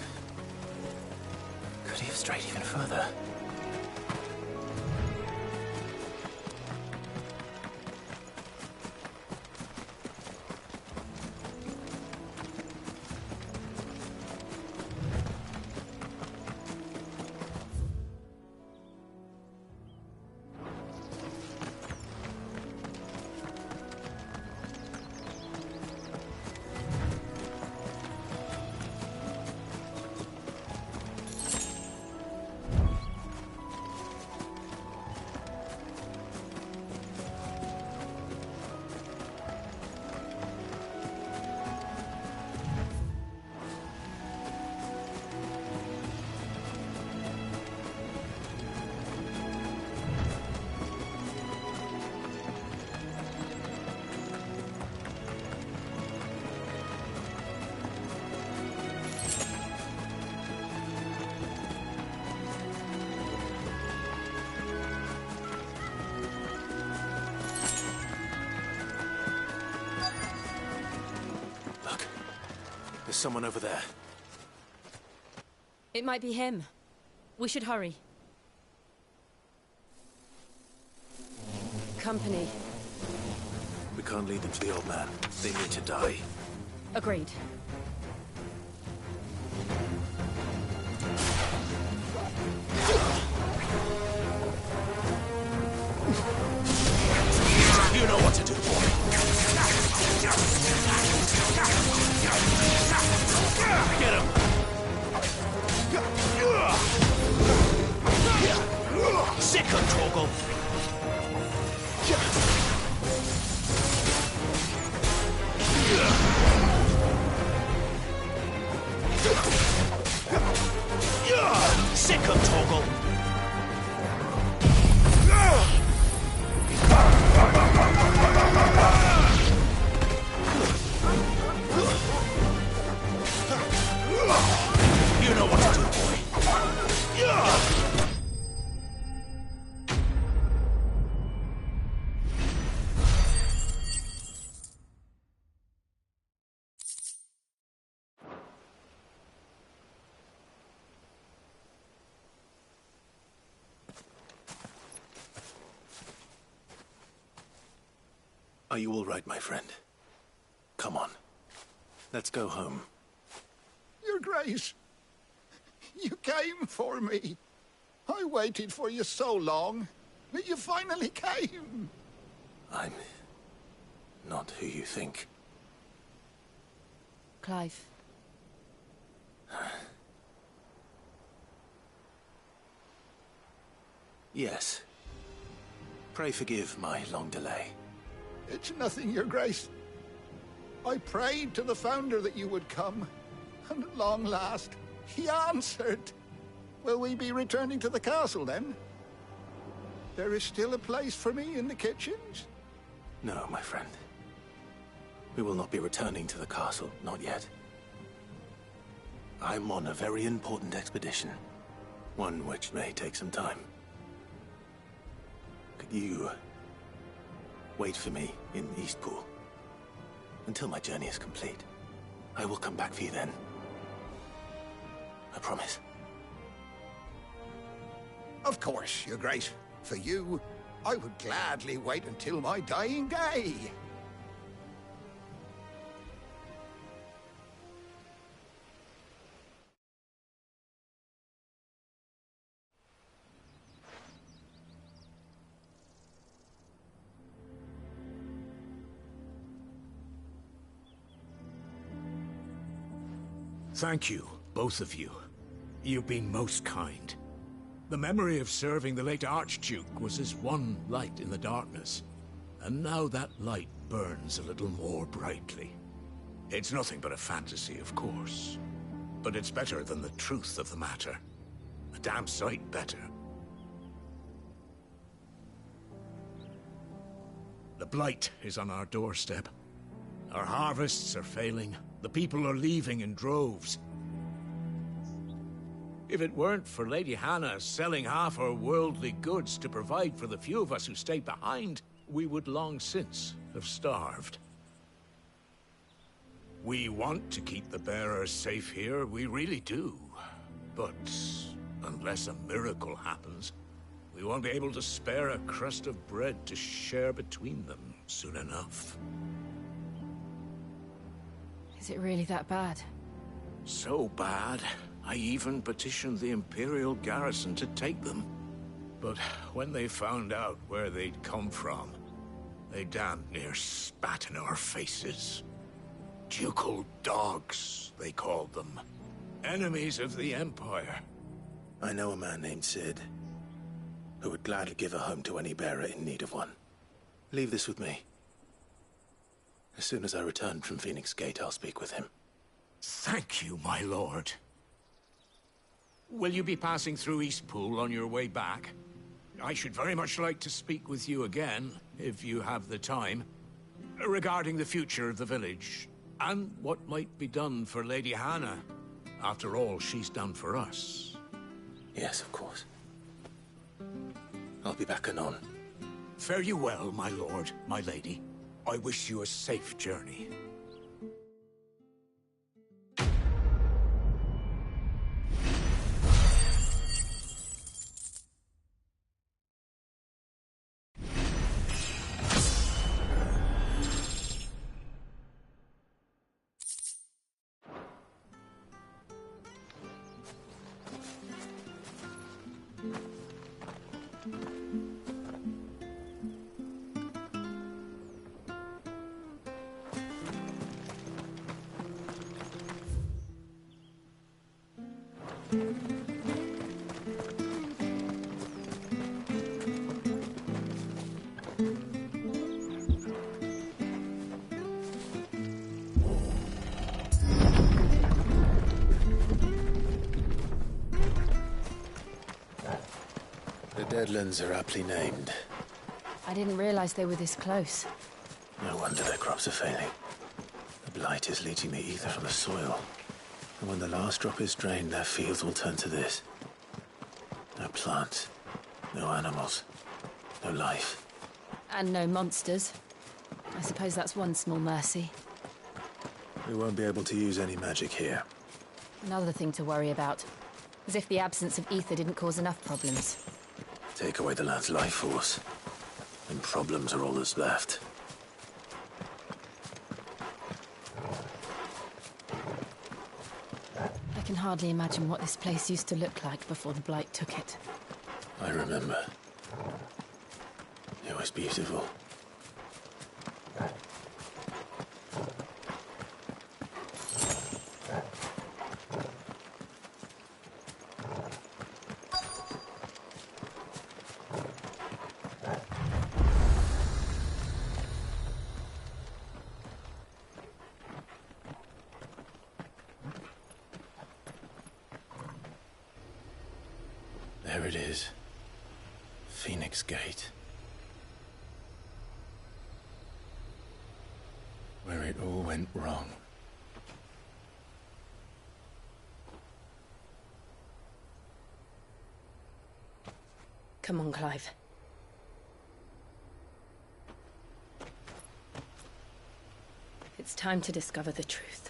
Could he have strayed even further? There's someone over there. It might be him. We should hurry. Company. We can't lead them to the old man. They need to die. Agreed. You know what to do, boy. Get him! Sick of Torgal! Sick of Torgal! You know what to do, boy. Are you all right, my friend? Come on. Let's go home. Your Grace, you came for me. I waited for you so long, but you finally came. I'm not who you think. Clive. Yes. Pray forgive my long delay. It's nothing, Your Grace. I prayed to the Founder that you would come, and at long last, he answered. Will we be returning to the castle, then? There is still a place for me in the kitchens? No, my friend. We will not be returning to the castle, not yet. I'm on a very important expedition. One which may take some time. Look, you... wait for me in Eastpool. Until my journey is complete. I will come back for you then. I promise. Of course, Your Grace. For you, I would gladly wait until my dying day. Thank you, both of you. You've been most kind. The memory of serving the late Archduke was as one light in the darkness, and now that light burns a little more brightly. It's nothing but a fantasy, of course, but it's better than the truth of the matter. A damn sight better. The blight is on our doorstep. Our harvests are failing. The people are leaving in droves. If it weren't for Lady Hannah selling half her worldly goods to provide for the few of us who stay behind, we would long since have starved. We want to keep the bearers safe here, we really do. But unless a miracle happens, we won't be able to spare a crust of bread to share between them soon enough. Is it really that bad? So bad, I even petitioned the Imperial garrison to take them. But when they found out where they'd come from, they damn near spat in our faces. Ducal dogs, they called them. Enemies of the Empire. I know a man named Sid, who would gladly give a home to any bearer in need of one. Leave this with me. As soon as I return from Phoenix Gate, I'll speak with him. Thank you, my lord. Will you be passing through Eastpool on your way back? I should very much like to speak with you again, if you have the time, regarding the future of the village, and what might be done for Lady Hannah. After all she's done for us. Yes, of course. I'll be back anon. Fare you well, my lord, my lady. I wish you a safe journey. The Deadlands are aptly named. I didn't realize they were this close. No wonder their crops are failing. The blight is leaching the ether from the soil. And when the last drop is drained, their fields will turn to this. No plants, no animals, no life. And no monsters. I suppose that's one small mercy. We won't be able to use any magic here. Another thing to worry about. As if the absence of ether didn't cause enough problems. Take away the lad's life force, and problems are all that's left. I can hardly imagine what this place used to look like before the blight took it. I remember. It was beautiful. There it is. Phoenix Gate. Where it all went wrong. Come on, Clive. It's time to discover the truth.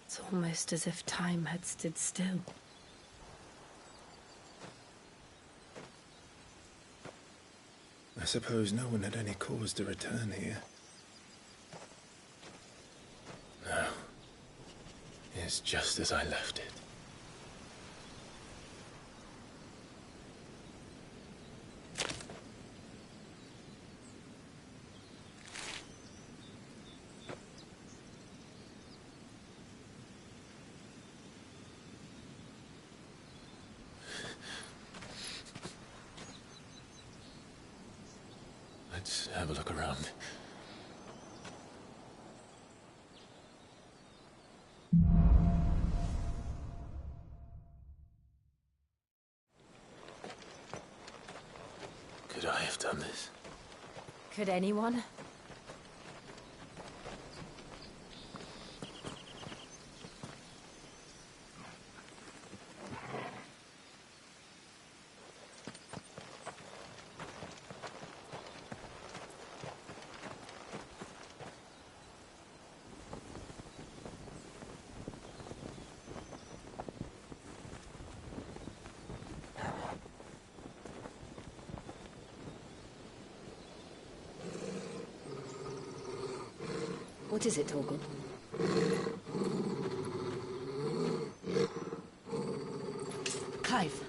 It's almost as if time had stood still. I suppose no one had any cause to return here. No. It's just as I left it. Let's have a look around. Could I have done this? Could anyone? What is it, Torgal? Clive.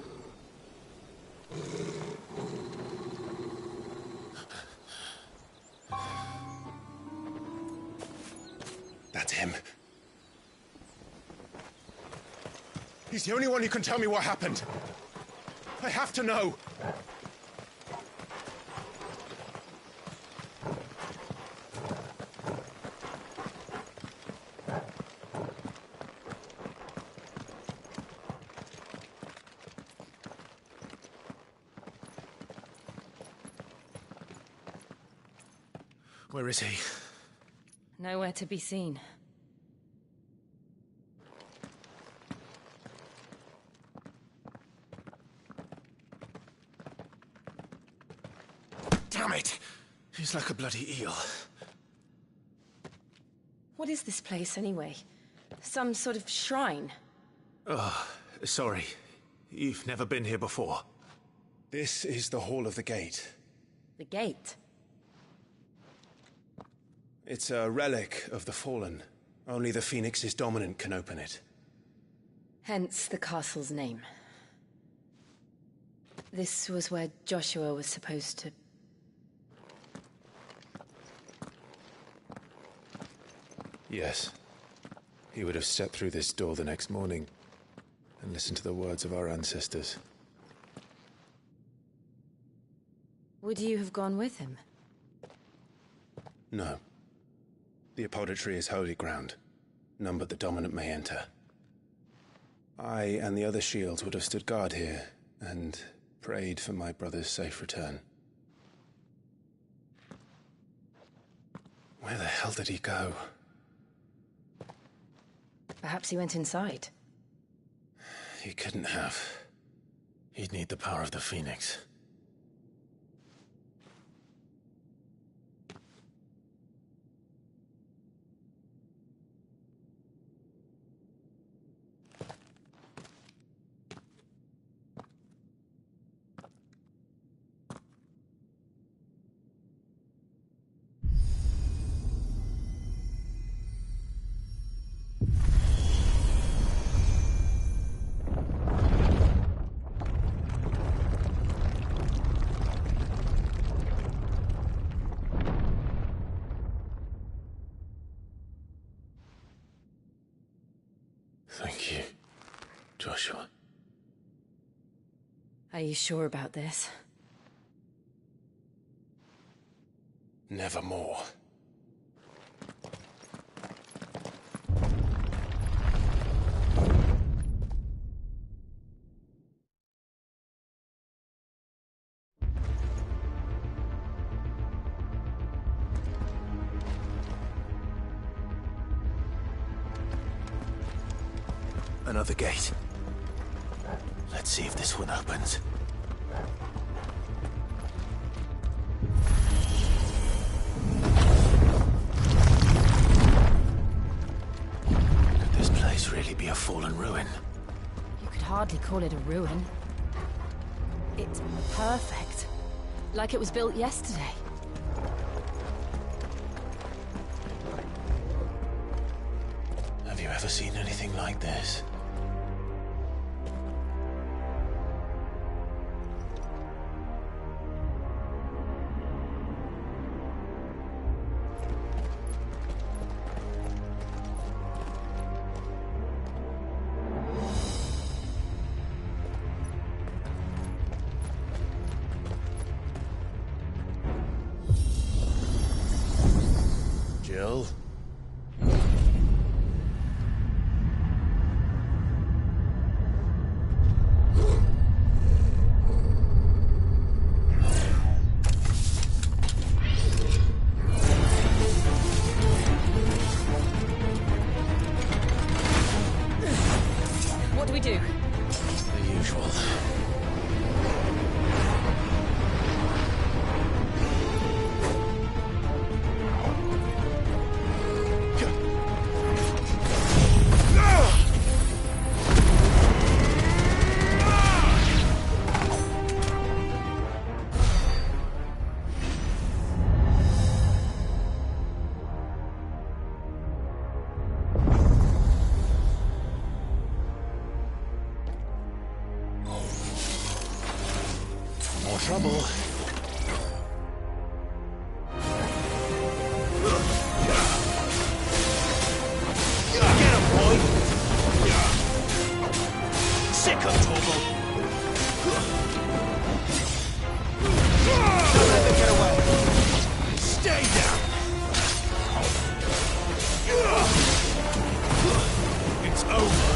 That's him. He's the only one who can tell me what happened. I have to know. Where is he? Nowhere to be seen. Damn it! He's like a bloody eel. What is this place, anyway? Some sort of shrine? Oh, sorry. You've never been here before. This is the Hall of the Gate. The gate? It's a relic of the Fallen. Only the Phoenix's dominant can open it. Hence the castle's name. This was where Joshua was supposed to... Yes. He would have stepped through this door the next morning and listened to the words of our ancestors. Would you have gone with him? No. The apodatory is holy ground. None but the dominant may enter. I and the other shields would have stood guard here and prayed for my brother's safe return. Where the hell did he go? Perhaps he went inside. He couldn't have. He'd need the power of the Phoenix. Are you sure about this? Nevermore. Another gate. Let's see if this one opens. Could this place really be a fallen ruin? You could hardly call it a ruin. It's perfect. Like it was built yesterday. Have you ever seen anything like this? Jill? What do we do? The usual. More trouble. Get him, boy! Sick of Torgal! Don't let them get away! Stay down! It's over!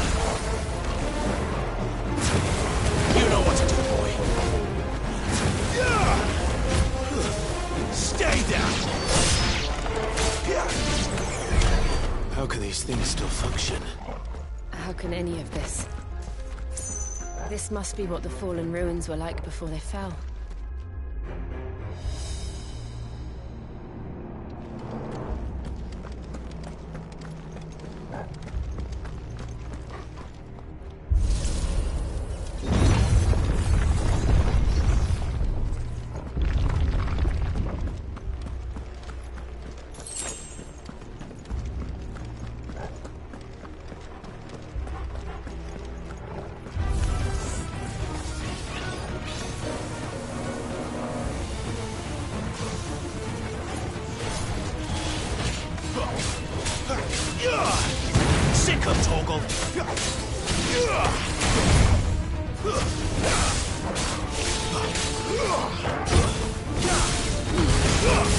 You know what to do, boy! Stay down! How can these things still function? How can any of this? This must be what the fallen ruins were like before they fell. Sick of Torgal!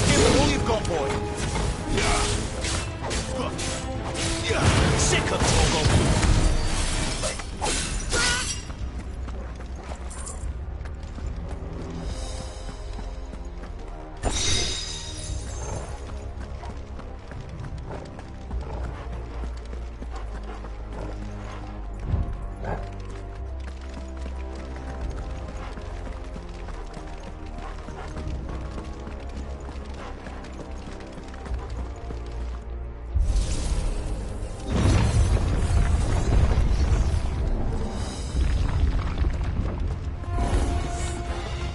Give them all you've got, boy! Sick of Torgal!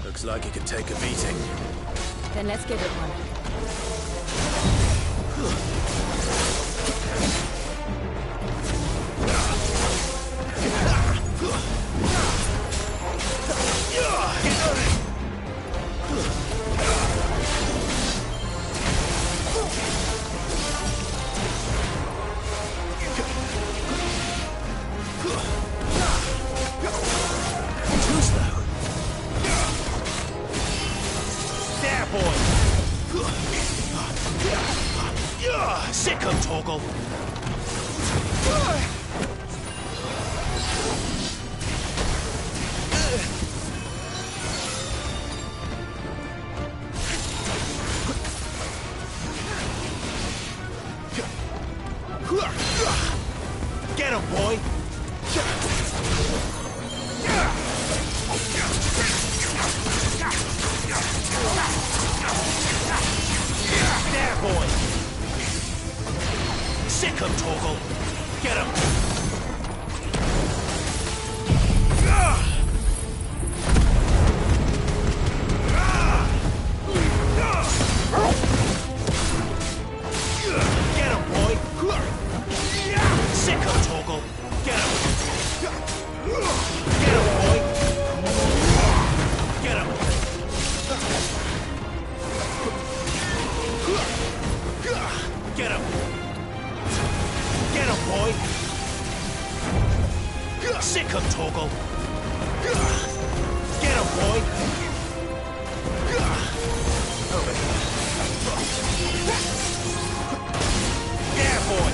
Looks like it could take a beating. Then let's give it one. Too slow. boy! Sick 'em, Torgal! Get him, boy! There, boy! Sick him, Torgal! Get him! Get him, boy! Sick him, Torgal! Get him! Get him, boy! Get him! Get him! Get him, boy! Sick him, Torgal! Get him, boy! Over here. Yeah, boy!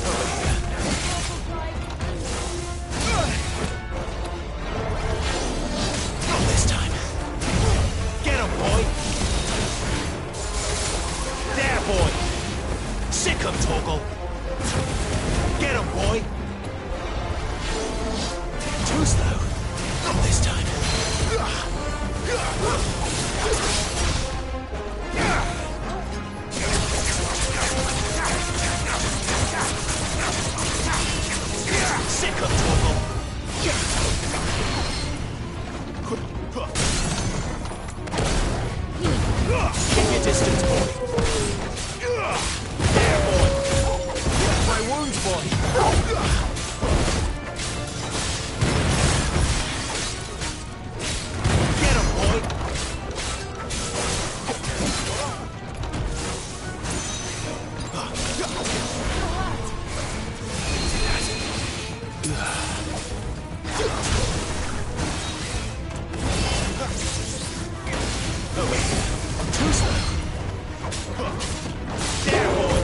Over here. Not this time. Get him, boy! There, boy! Sick him, Torgal! Get him, boy! Too slow. Not this time. Sick him, Torgal! Keep your distance, boy! There, boy! My wounds, boy! Get him, boy! Over here. Too slow. There, boy!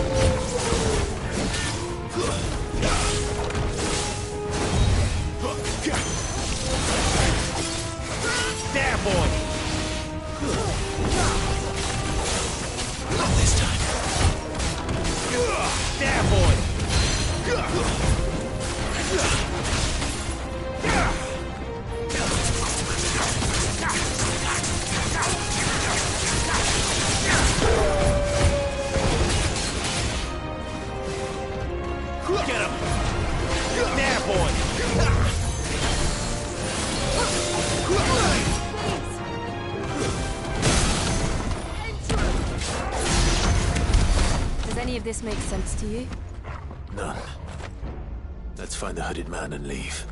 There, boy! Not this time. There, boy! Get him! There, boy! Does any of this make sense to you? None. Let's find the hooded man and leave.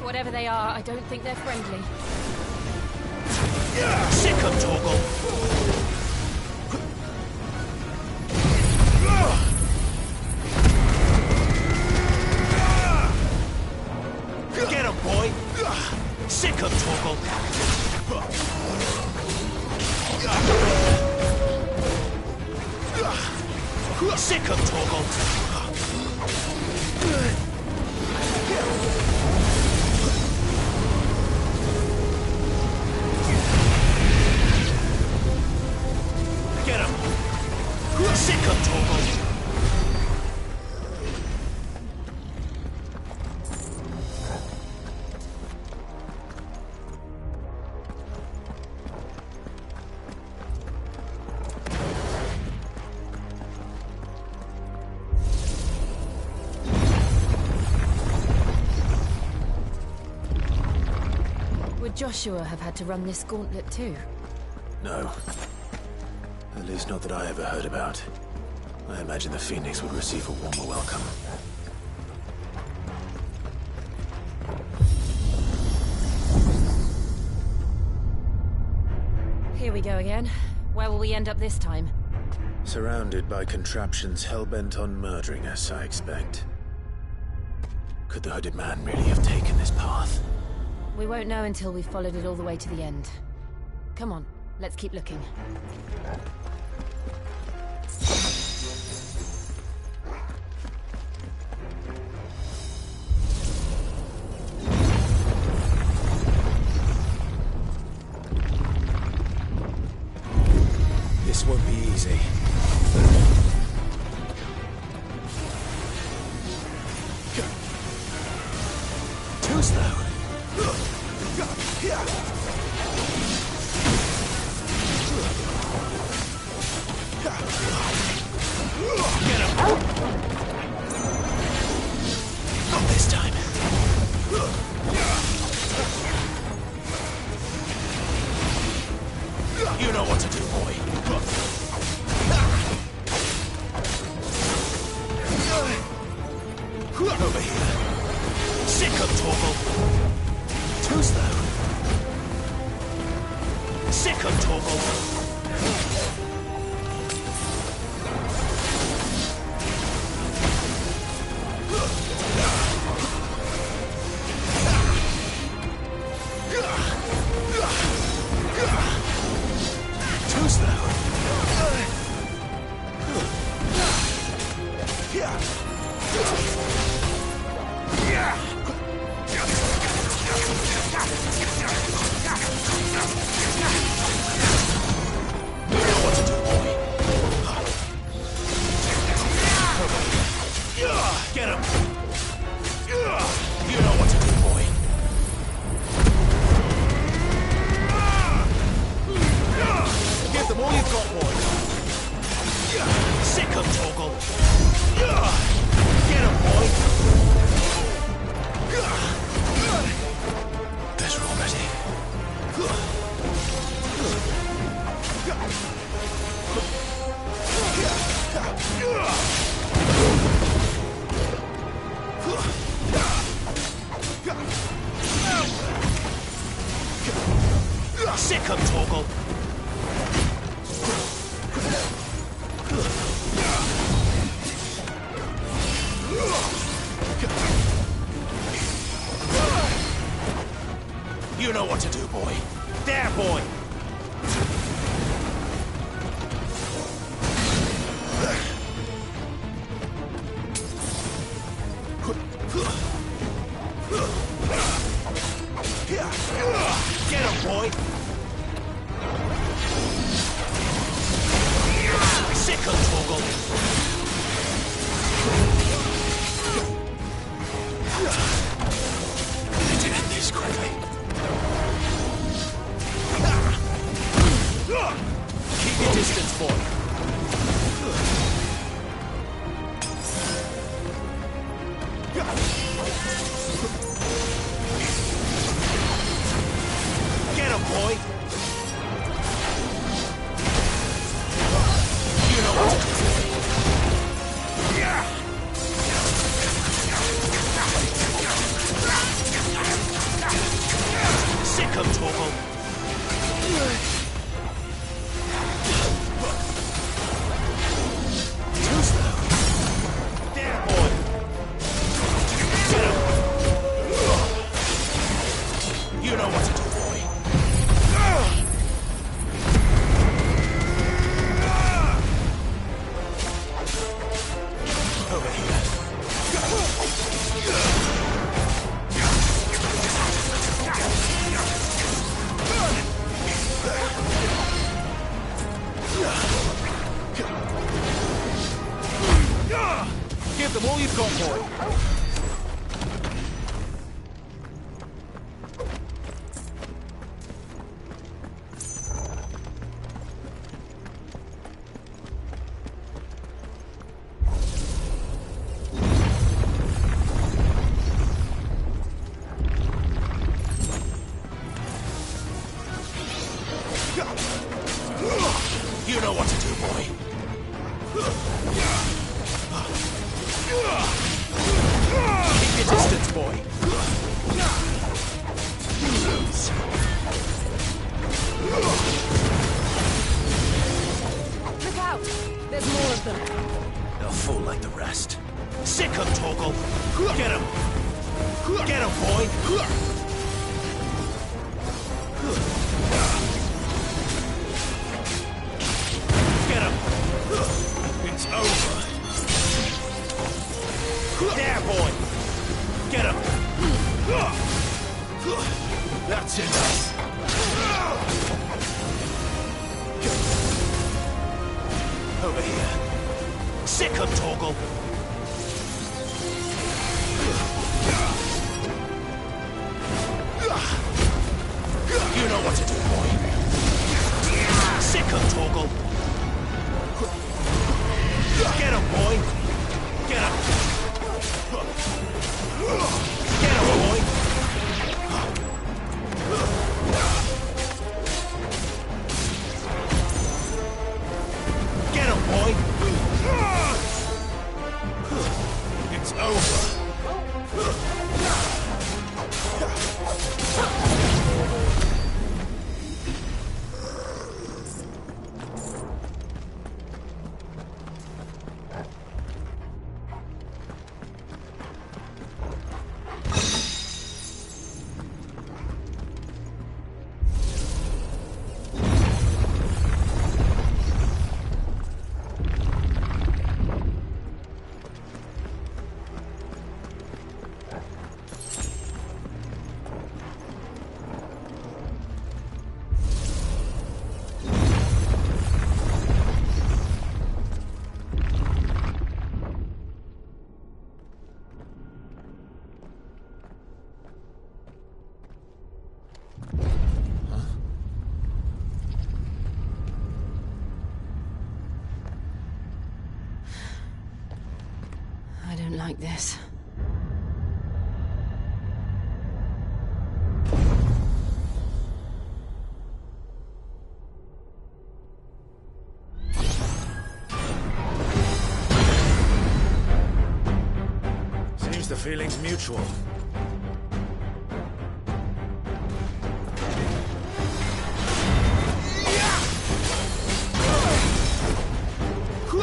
Whatever they are, I don't think they're friendly. Sick him, Torgal! Get him, boy! Sick him, Torgal! Sick him, Torgal! Get him! Sick him, Torgal! Would Joshua have had to run this gauntlet too? No. At least not that I ever heard about. I imagine the Phoenix would receive a warmer welcome. Here we go again. Where will we end up this time? Surrounded by contraptions hell-bent on murdering us, I expect. Could the hooded man really have taken this path? We won't know until we've followed it all the way to the end. Come on, let's keep looking. This won't be easy. Too slow. Get him! Not this time. You know what to do, boy. Over here. Sick of Torgal. Too slow. Sick of Torgal. Too slow. Get him! You know what to do, boy. Give them all you've got, boy. Sick of Torgal. Get him, boy. Better already. Sick of Torgal. You know what to do, boy. There, boy. Get him, boy. Sick of Torgal. Need to end this quickly. Keep your distance, boy. Get him, boy. You know what to do. Sick of Torgal. Too slow. There, boy. Get him. You know what to do, boy. Over here. Give them all you've got, boy. rest. Sick him, Torgal. Get him. Get him, boy. Get him. It's over. There, boy. Get him. That's it. Over here. Sick him, Torgal. You know what to do, boy. Sick him, Torgal. Get him, boy. Get him. Get him, boy. Get him, boy. It's over. I don't like this. Seems the feeling's mutual.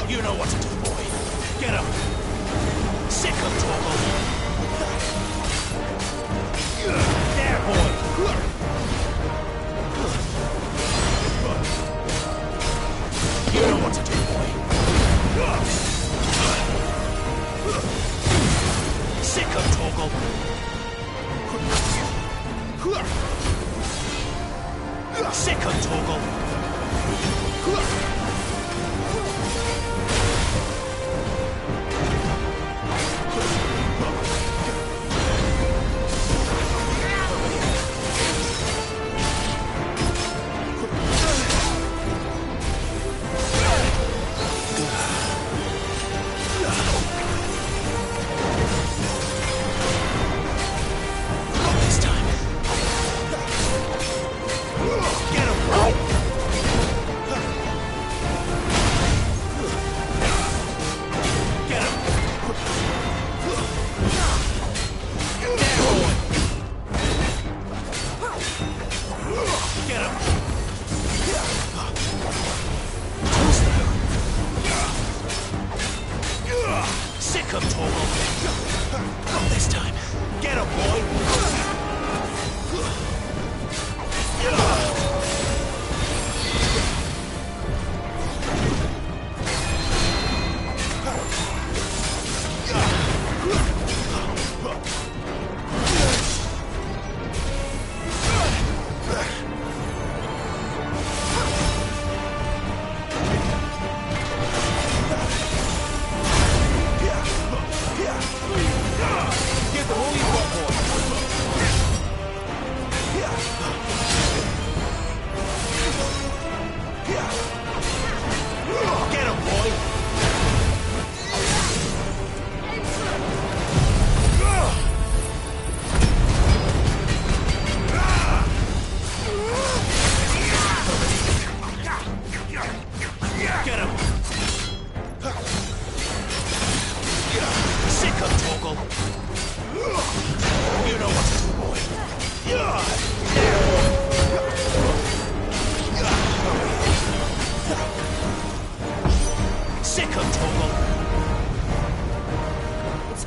You know what to do, boy. Get him. Sick him, Torgal. There, boy. You know what to do, boy. Sick him, Torgal. Sick him, Torgal.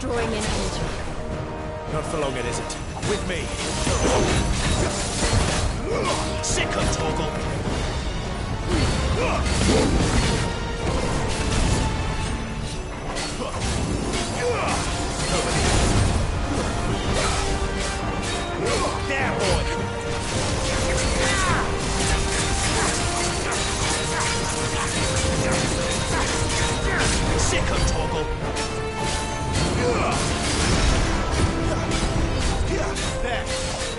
drawing in energy. Not for long, it isn't. With me. Sick of Torgal. There, boy. Sick of Torgal. There.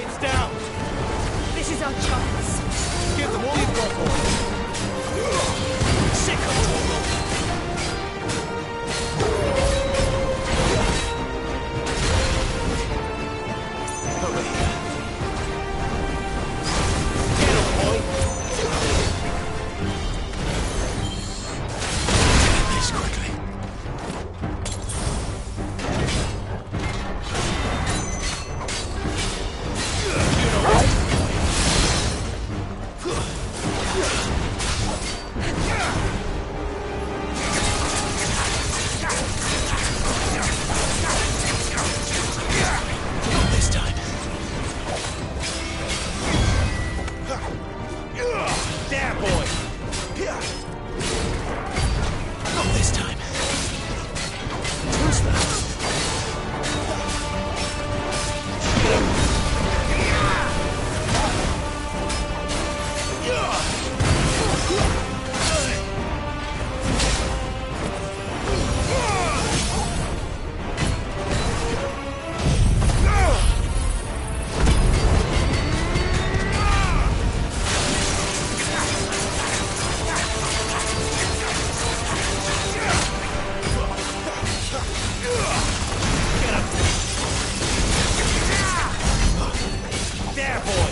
It's down. This is our chance. Give them all you've got, boy. Sick of Torgal. Hurry. Get him, boy. Take this quickly. This time. There, boy. Not this time. Too slow. There, boy.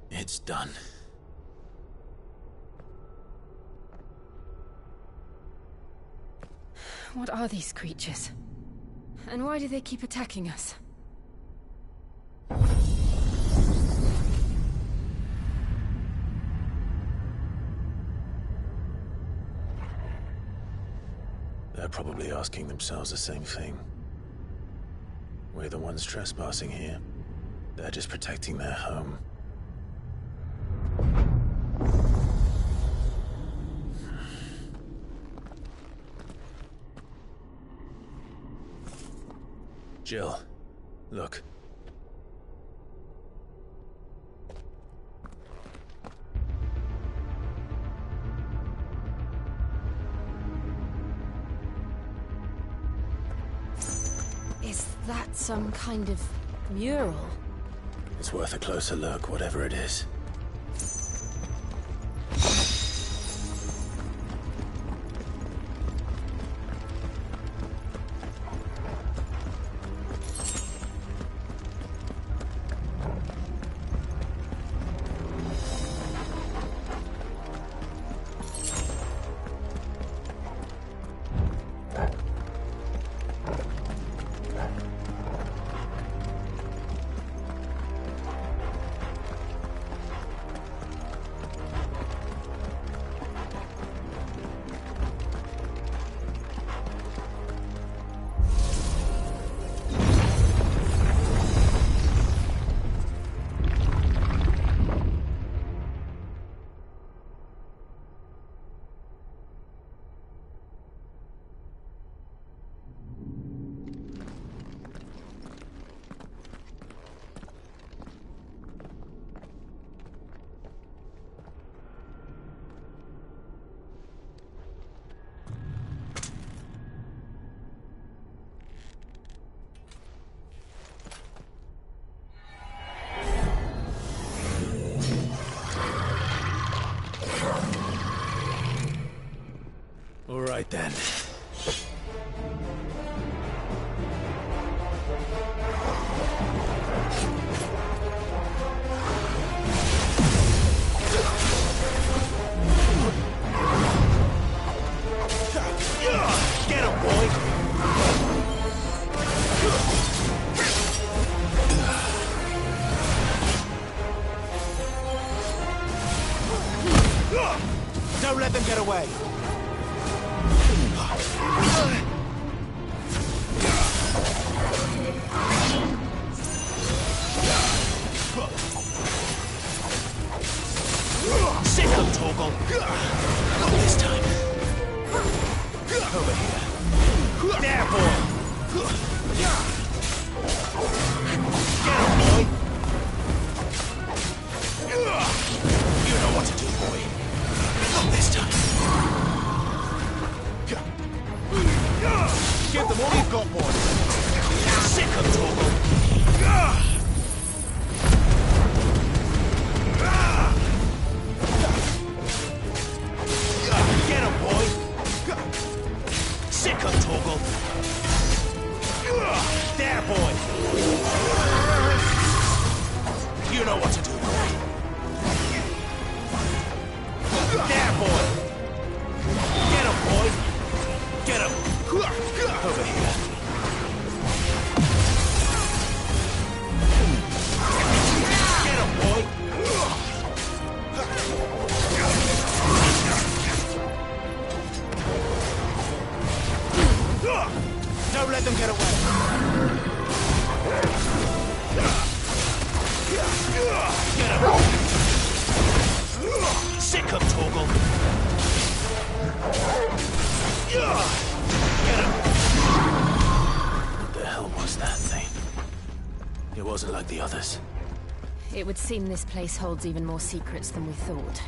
It's done. What are these creatures? And why do they keep attacking us? They're probably asking themselves the same thing. We're the ones trespassing here. They're just protecting their home. Jill, look. Is that some kind of mural? It's worth a closer look, whatever it is. All right, then. Get him, boy! Don't let them get away! Sick of Torgal! Not this time. Over here. There, boy! Get him, boy! You know what to do, boy. Not this time. Give them all you've got, boy. Sick of Torgal! Get him, boy! Sick of Torgal! There, boy! You know what to do, boy. There, boy! Get him, boy! Get him! Over here. Get him, boy! Don't let them get away! Get him! Sick of Torgal! Get him! What the hell was that thing? It wasn't like the others. It would seem this place holds even more secrets than we thought.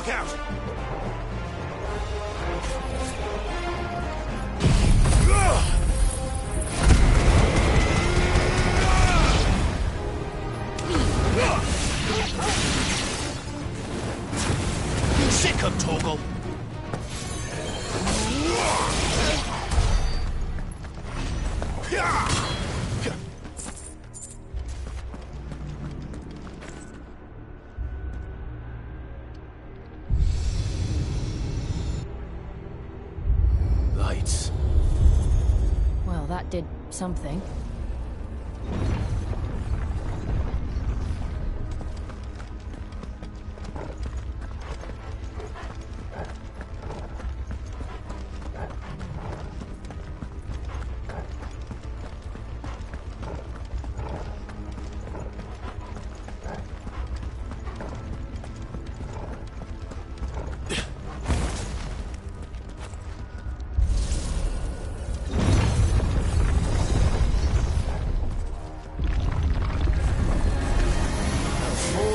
Look out! Sick of Torgal. Lights. Well, that did something.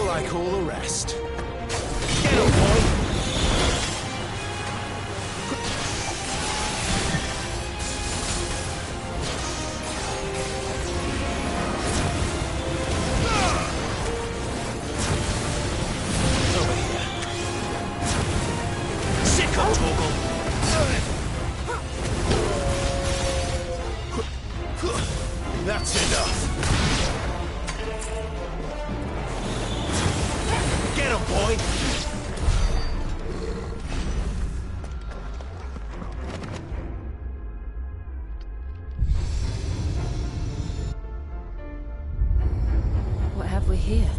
Like all the rest. Get him, boy! Over here. Sick of Torgal! That's enough. Get him, boy! What have we here?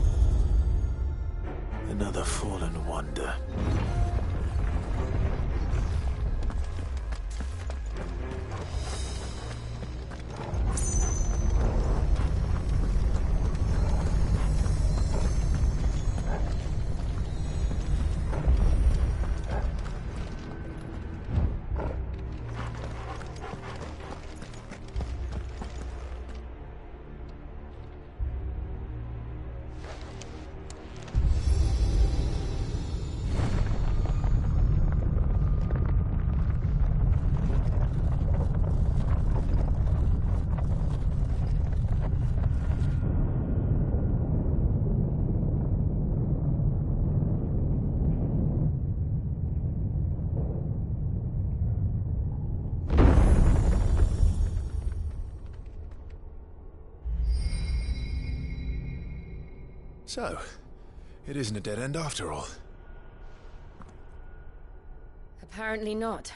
Another fallen wonder. So, it isn't a dead end after all. Apparently not.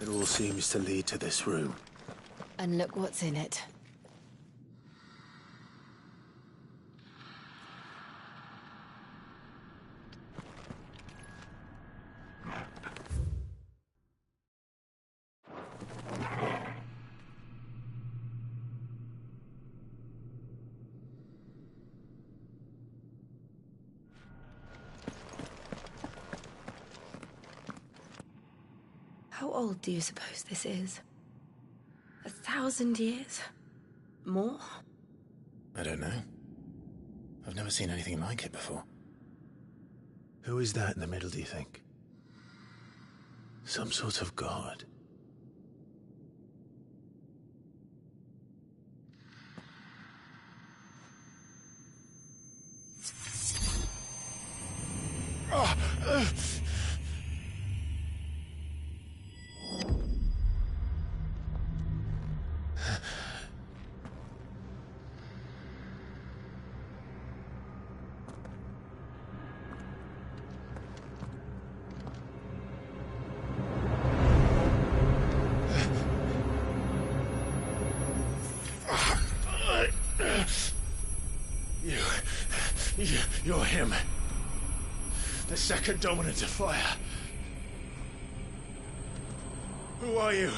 It all seems to lead to this room. And look what's in it. How old do you suppose this is? 1,000 years? More? I don't know. I've never seen anything like it before. Who is that in the middle, do you think? Some sort of god? him. The second dominant of fire. Who are you?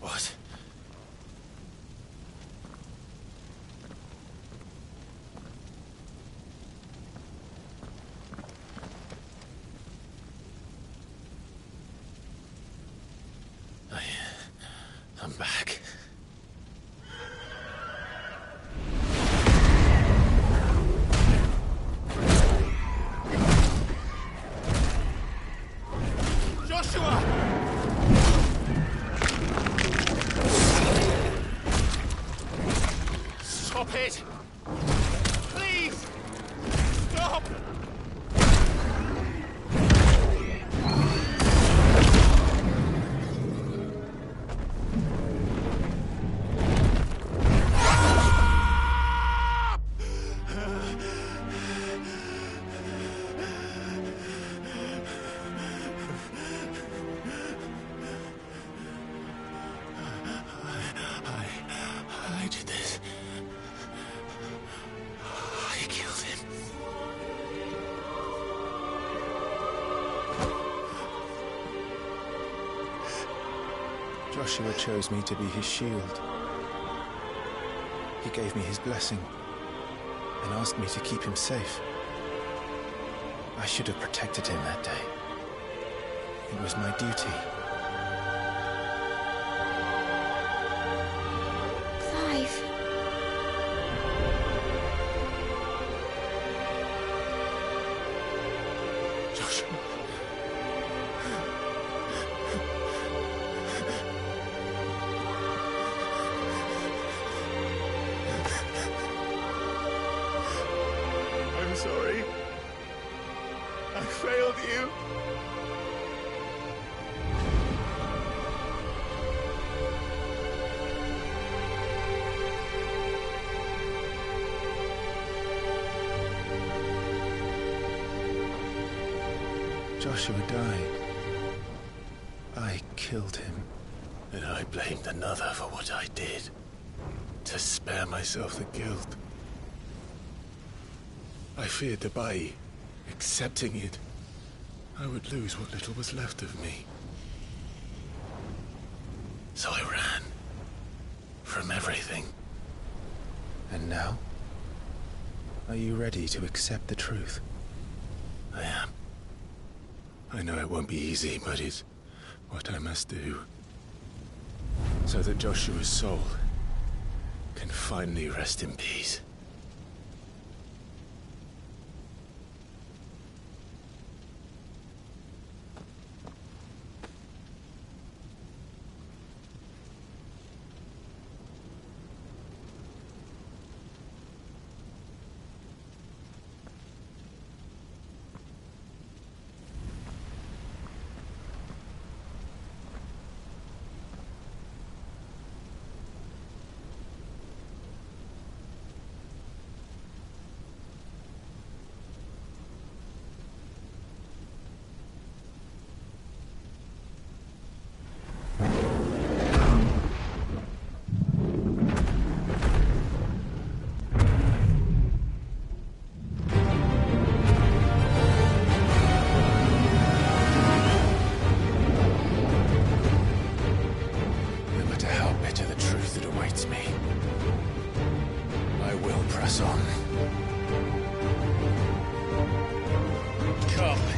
What? I'm back. Joshua! Stop it! Please! Stop! I did this. I killed him. Joshua chose me to be his shield. He gave me his blessing and asked me to keep him safe. I should have protected him that day. It was my duty. Clive. Joshua. I'm sorry. I failed you. Joshua died. I killed him. And I blamed another for what I did. To spare myself the guilt. I feared that by accepting it, I would lose what little was left of me. So I ran. From everything. And now? Are you ready to accept the truth? I am. I know it won't be easy, but it's what I must do. So that Joshua's soul can finally rest in peace.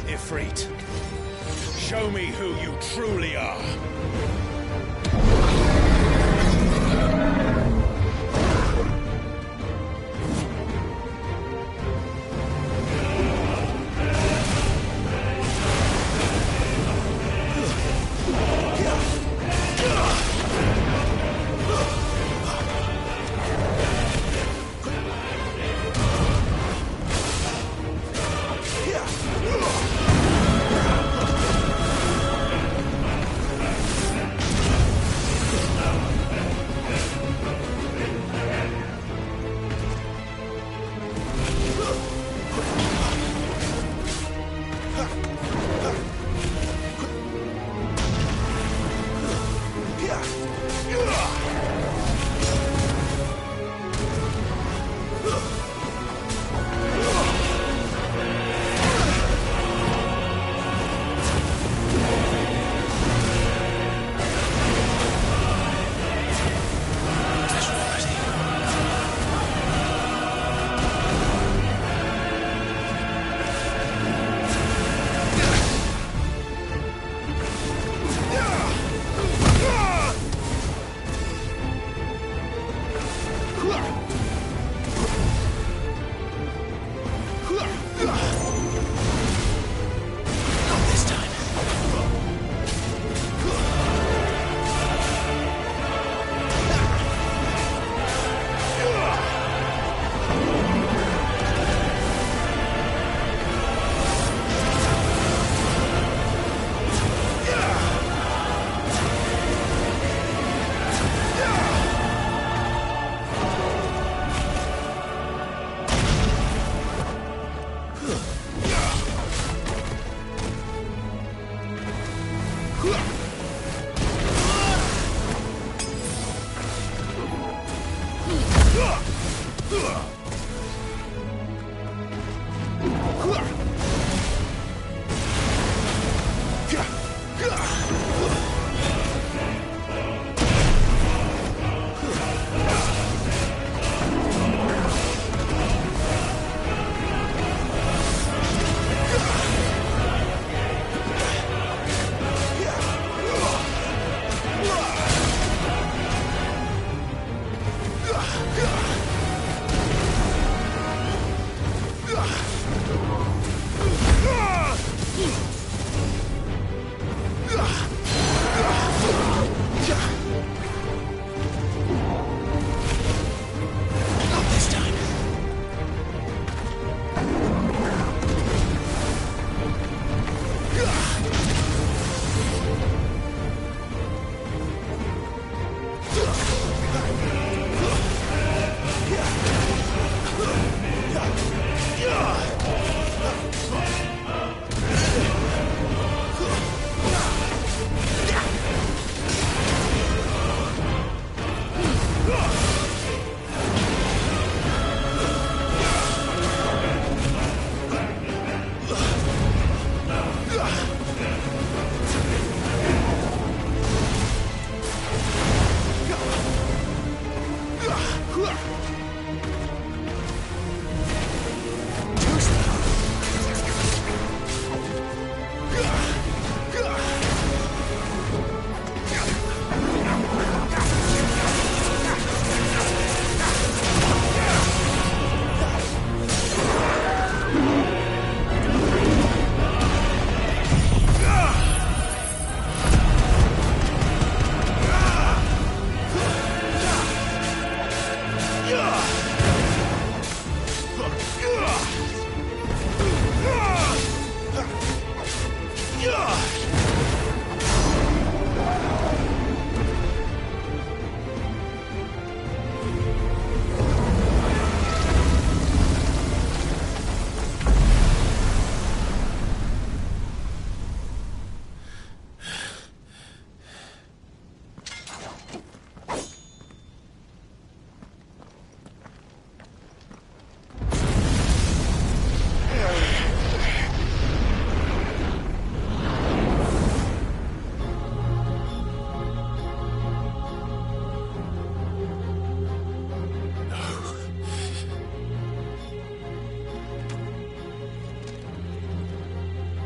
Ifrit. Show me who you truly are.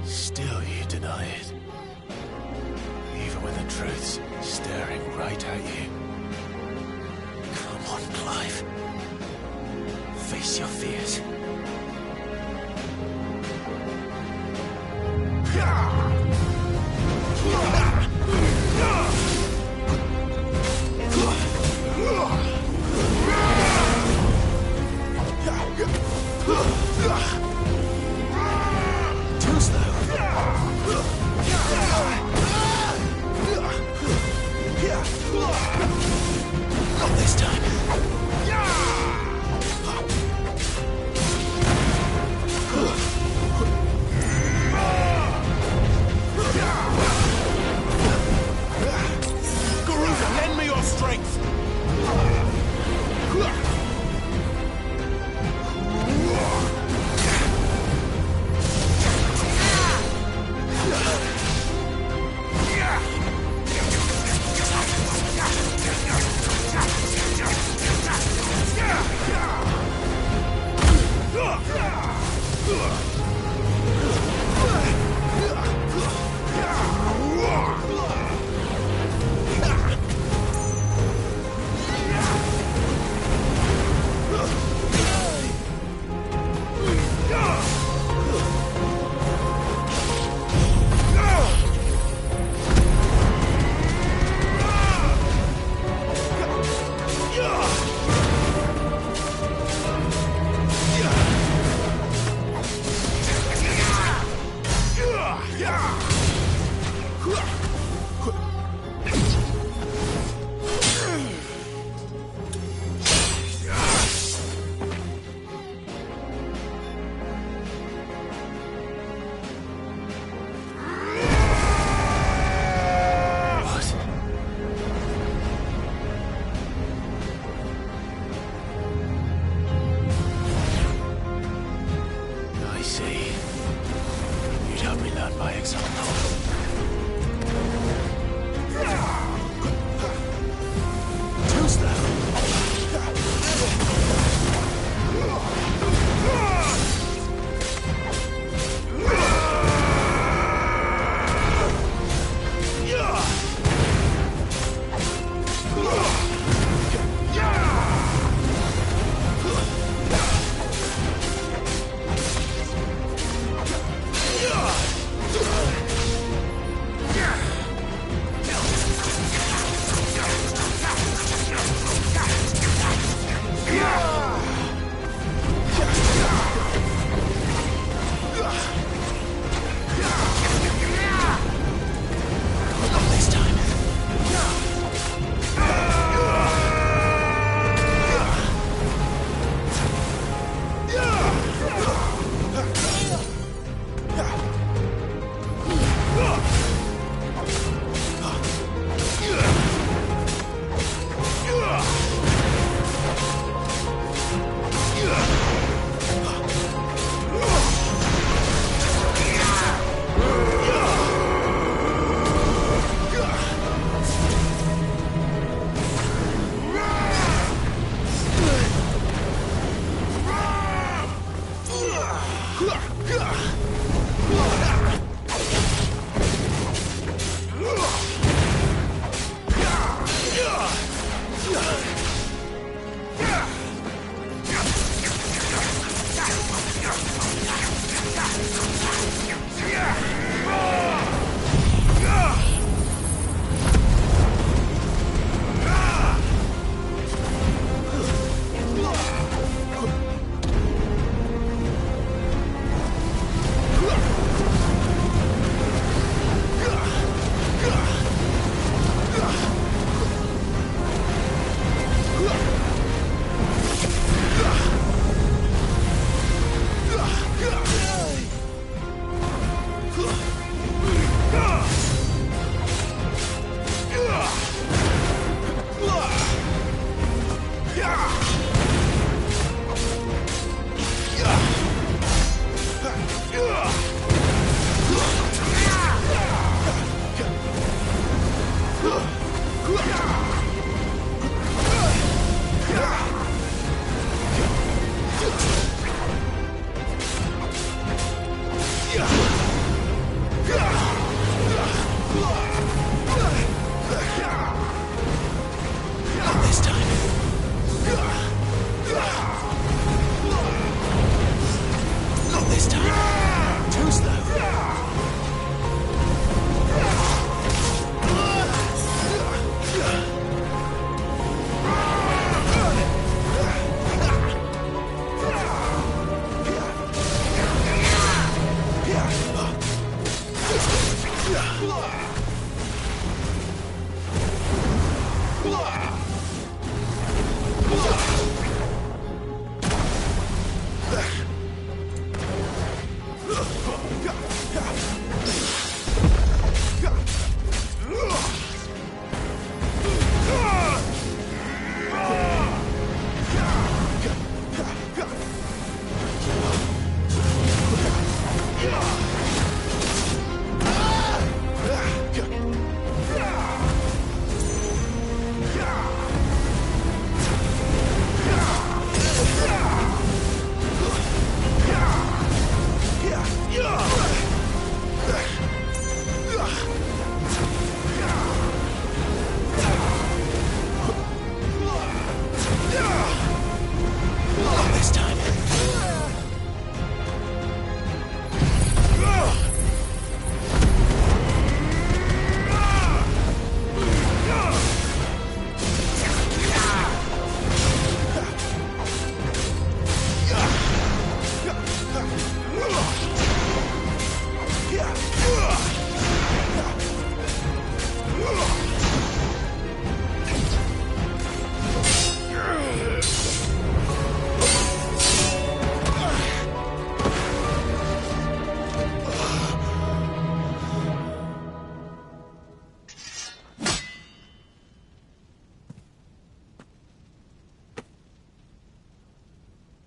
Still you deny it. Even when the truth's staring right at you. Come on, Clive. Face your fears. Too slow. Not this time. Garuda, lend me your strength!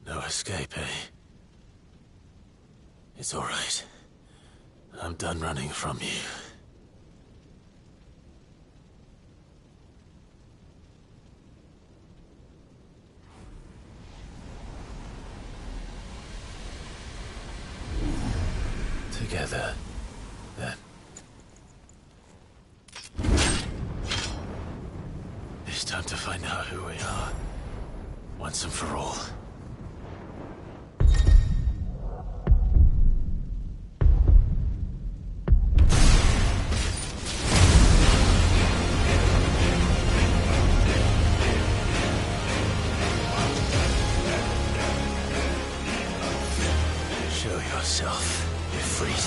No escape, eh? It's all right. I'm done running from you. Together, then. It's time to find out who we are, once and for all. Show yourself, Ifrit.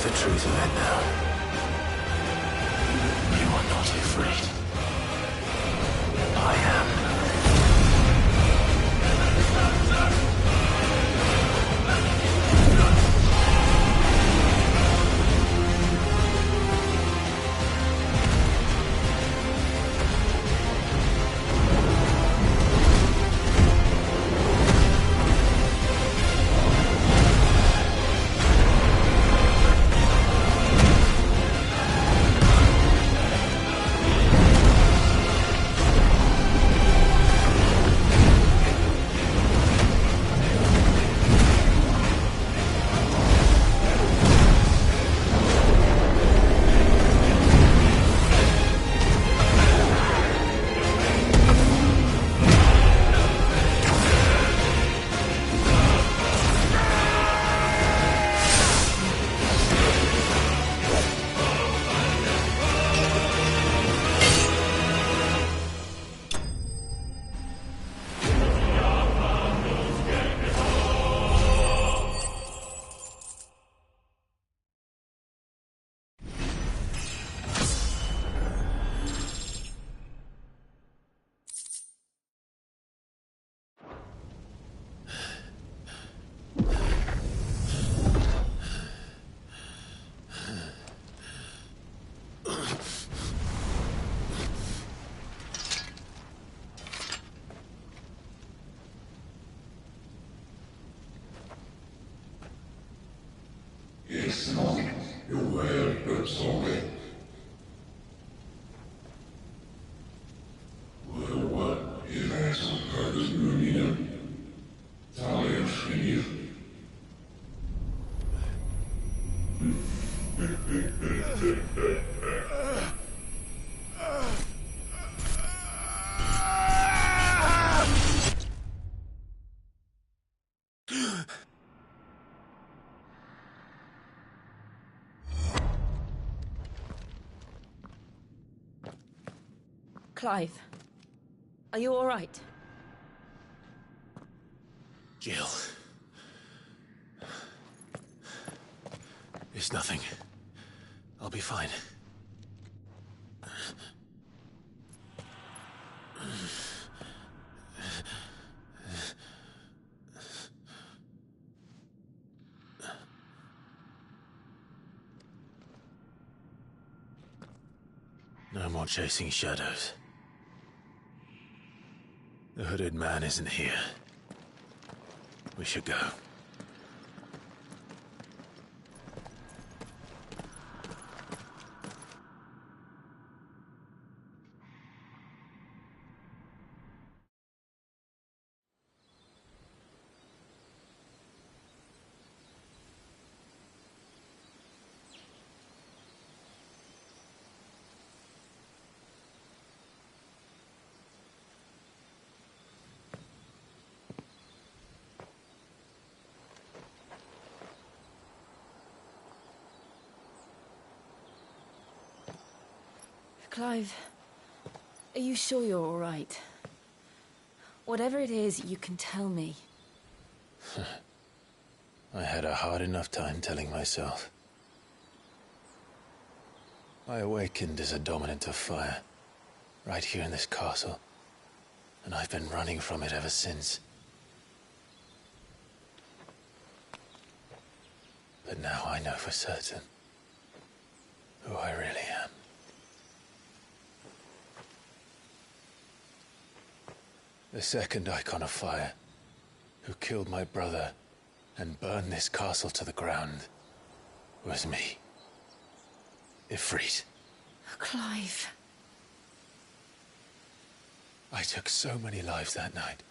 The truth of it now. You are not afraid. I am. come. You're well, but sorry. Well, what? If that's some part of you, Talius, can you? Clive, are you all right? Jill. It's nothing. I'll be fine. No more chasing shadows. The hooded man isn't here. We should go. Clive, are you sure you're all right? Whatever it is, you can tell me. I had a hard enough time telling myself. I awakened as a dominant of fire, right here in this castle, and I've been running from it ever since. But now I know for certain who I really am. The second icon of fire, who killed my brother and burned this castle to the ground, was me. Ifrit. Clive. I took so many lives that night,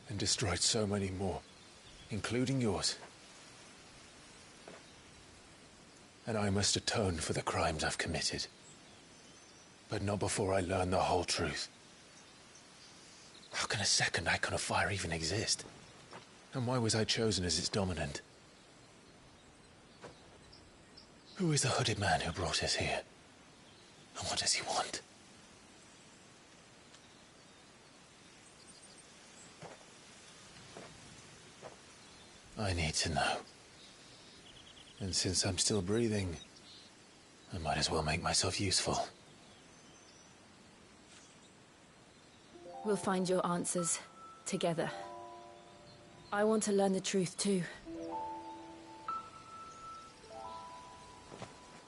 and destroyed so many more, including yours. And I must atone for the crimes I've committed. But not before I learn the whole truth. How can a second icon of fire even exist? And why was I chosen as its dominant? Who is the hooded man who brought us here? And what does he want? I need to know. And since I'm still breathing, I might as well make myself useful. We'll find your answers together. I want to learn the truth too.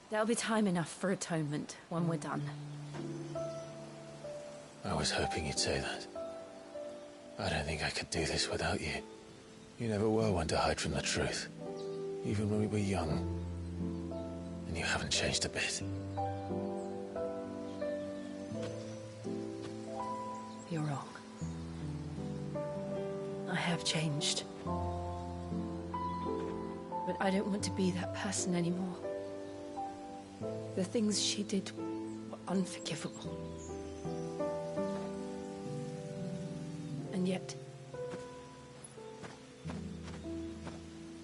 There'll be time enough for atonement when we're done. I was hoping you'd say that. I don't think I could do this without you. You never were one to hide from the truth, even when we were young. And you haven't changed a bit. You're wrong. I have changed. But I don't want to be that person anymore. The things she did were unforgivable. And yet,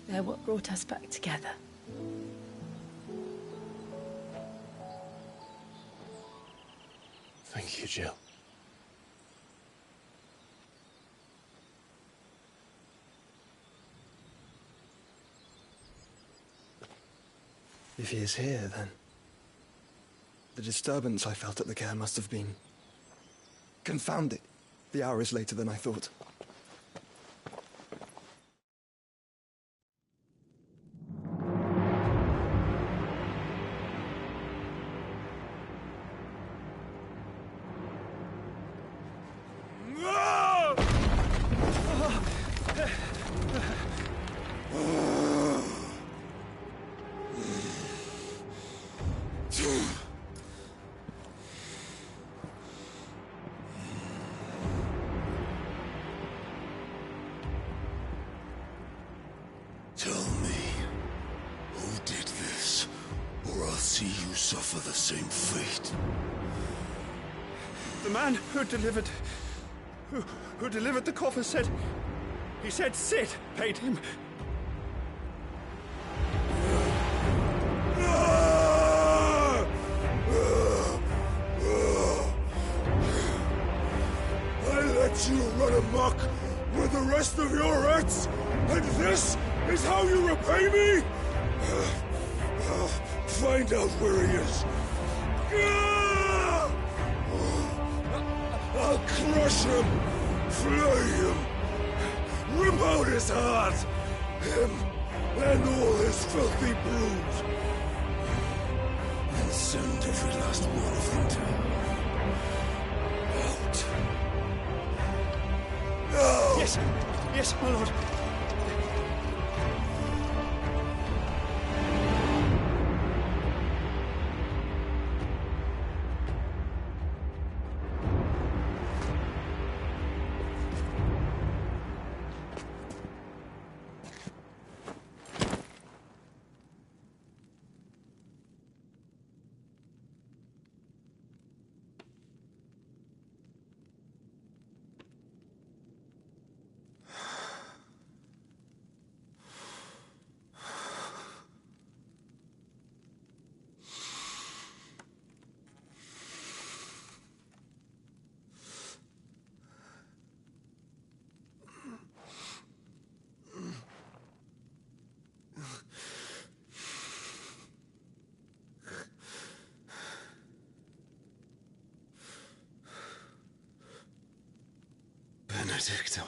they're what brought us back together. Thank you, Jill. If he is here, then the disturbance I felt at the care must have been... Confound it! The hour is later than I thought. see you suffer the same fate. The man who delivered the coffin said... He said Sid paid him. I let you run amok with the rest of your rats, and this is how you repay me? Find out where he is. I'll crush him, flay him, rip out his heart, him and all his filthy brood, and send every last one of them to out. Yes, yes, my lord. Benedicto.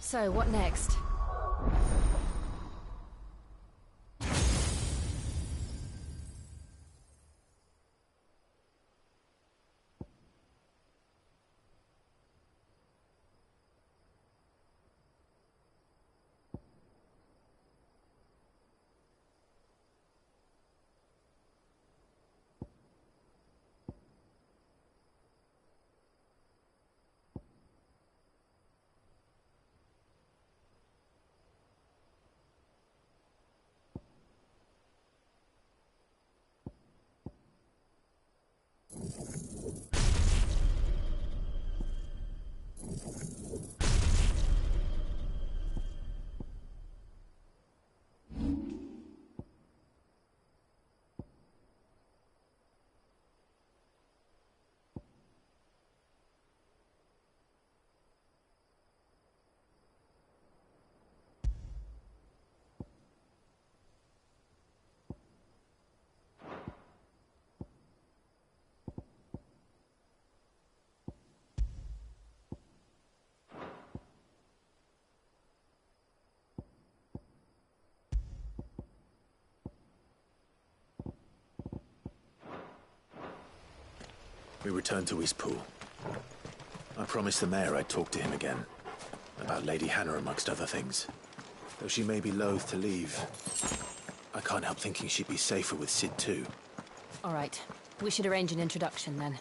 So, what next? We returned to Eastpool. I promised the mayor I'd talk to him again. About Lady Hannah, amongst other things. Though she may be loath to leave, I can't help thinking she'd be safer with Sid too. All right. We should arrange an introduction then.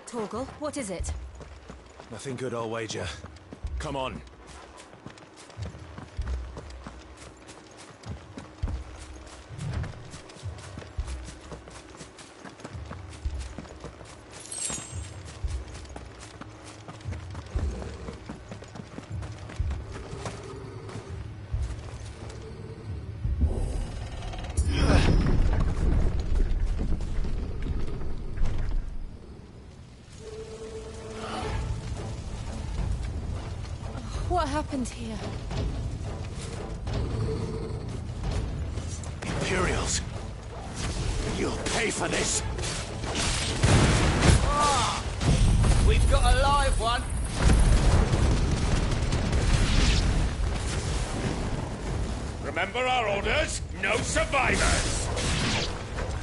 Torgal, what is it? Nothing good, I'll wager. Come on. happened here? Imperials. You'll pay for this. Ah! We've got a live one. Remember our orders? No survivors!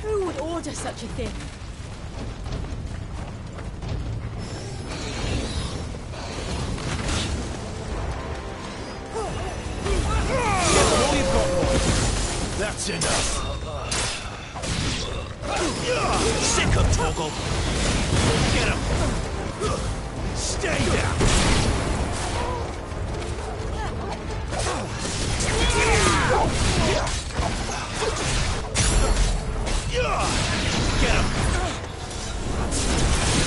Who would order such a thing? That's enough. Sick of Torgal. Get him. Stay down. Get him.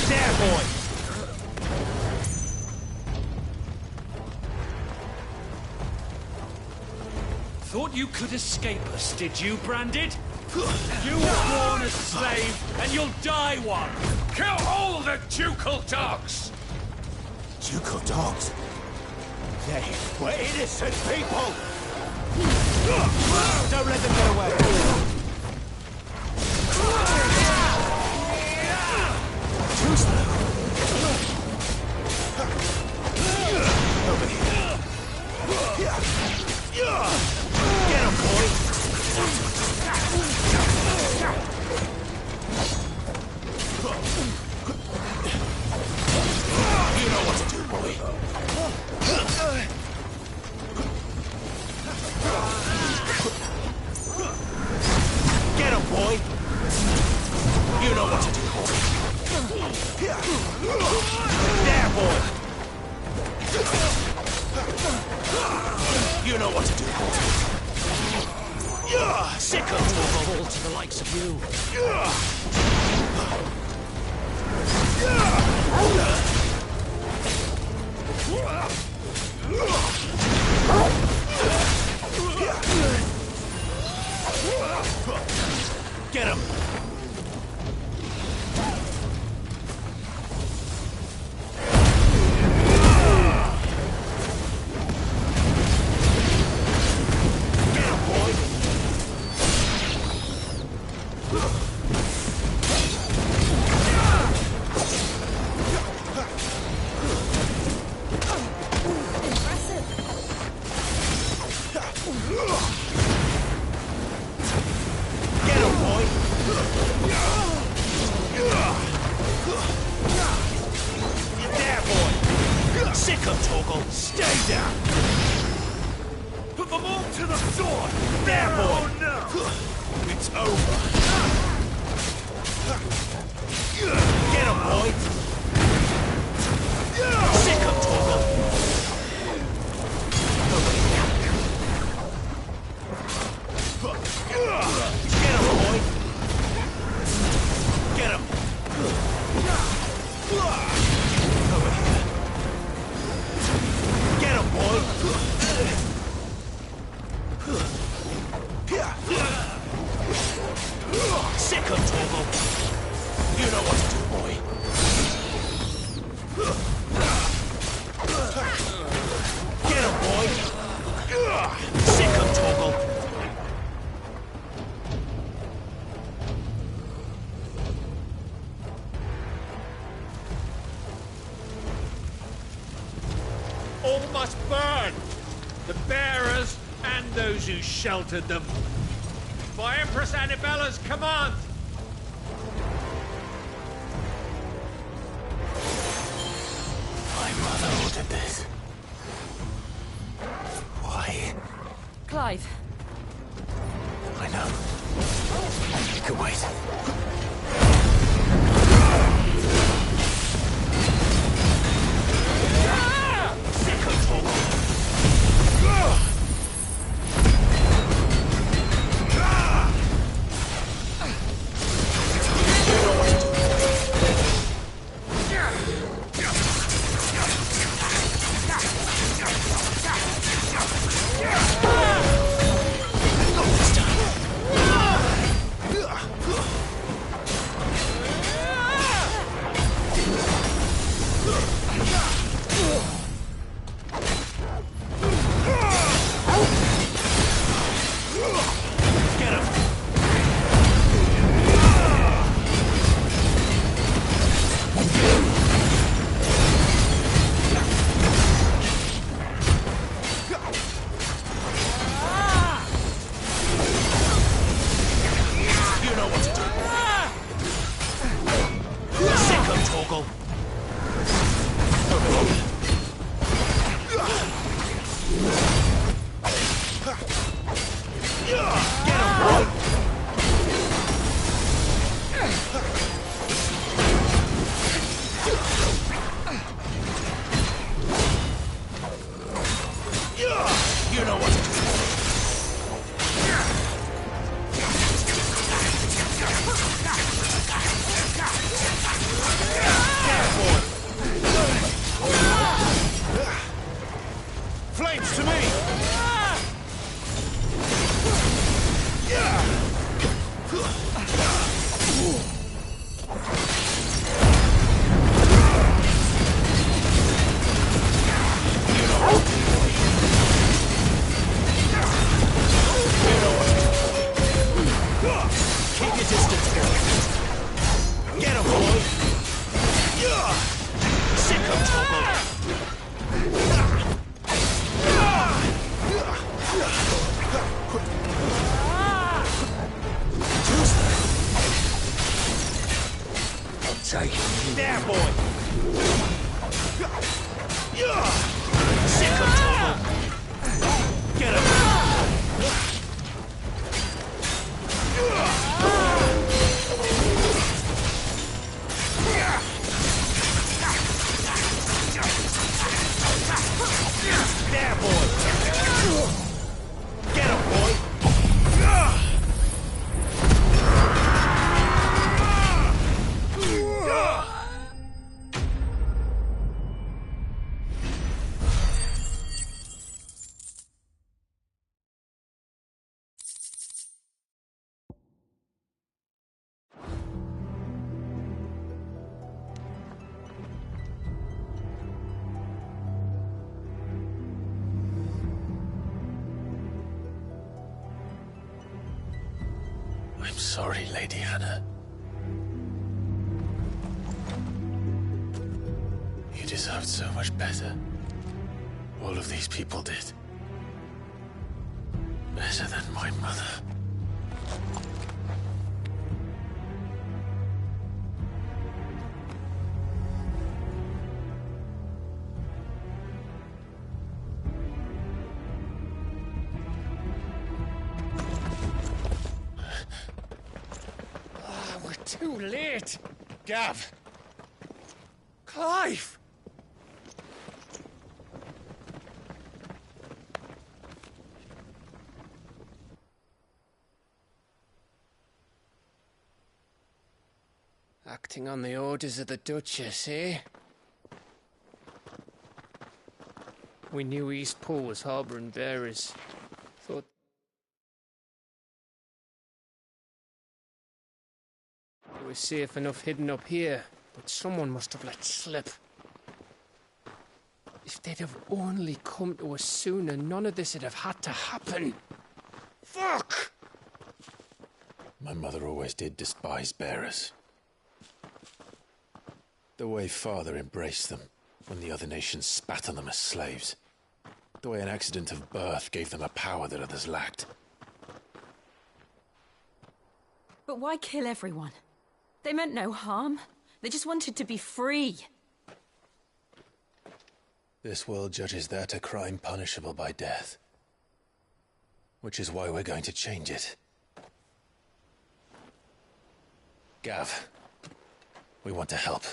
There, boy. Thought you could escape us, did you, Branded? You were born a slave, and you'll die one! Kill all the ducal dogs! Ducal dogs? They were innocent people! Don't let them get away! Too slow. Over here. Get him, boy! You know what to do, boy. Get him, boy! You know what to do, boy. There, boy! You know what to do, boy. Sick of all to the likes of you. Get him! Who sheltered them. By Empress Annibella's command! My mother ordered this. Why? Clive. I know. You can wait. Keep your distance, boy. Get him, boy. Sicko toggle. Tuesday. I'll take him. There, boy. Sicko toggle. Get him. There, boy! Get him, boy! I'm sorry, Lady Hannah. You deserved so much better. All of these people did. Better than my mother. Too late! Gav! Clive! Acting on the orders of the Duchess, eh? We knew Eastpool was harbouring bearers. Thought they were safe enough hidden up here, but someone must have let slip. If they'd have only come to us sooner, none of this would have had to happen. Fuck! My mother always did despise bearers. The way Father embraced them when the other nations spat on them as slaves. The way an accident of birth gave them a power that others lacked. But why kill everyone? They meant no harm. They just wanted to be free. This world judges that a crime punishable by death. Which is why we're going to change it. Gav, we want to help.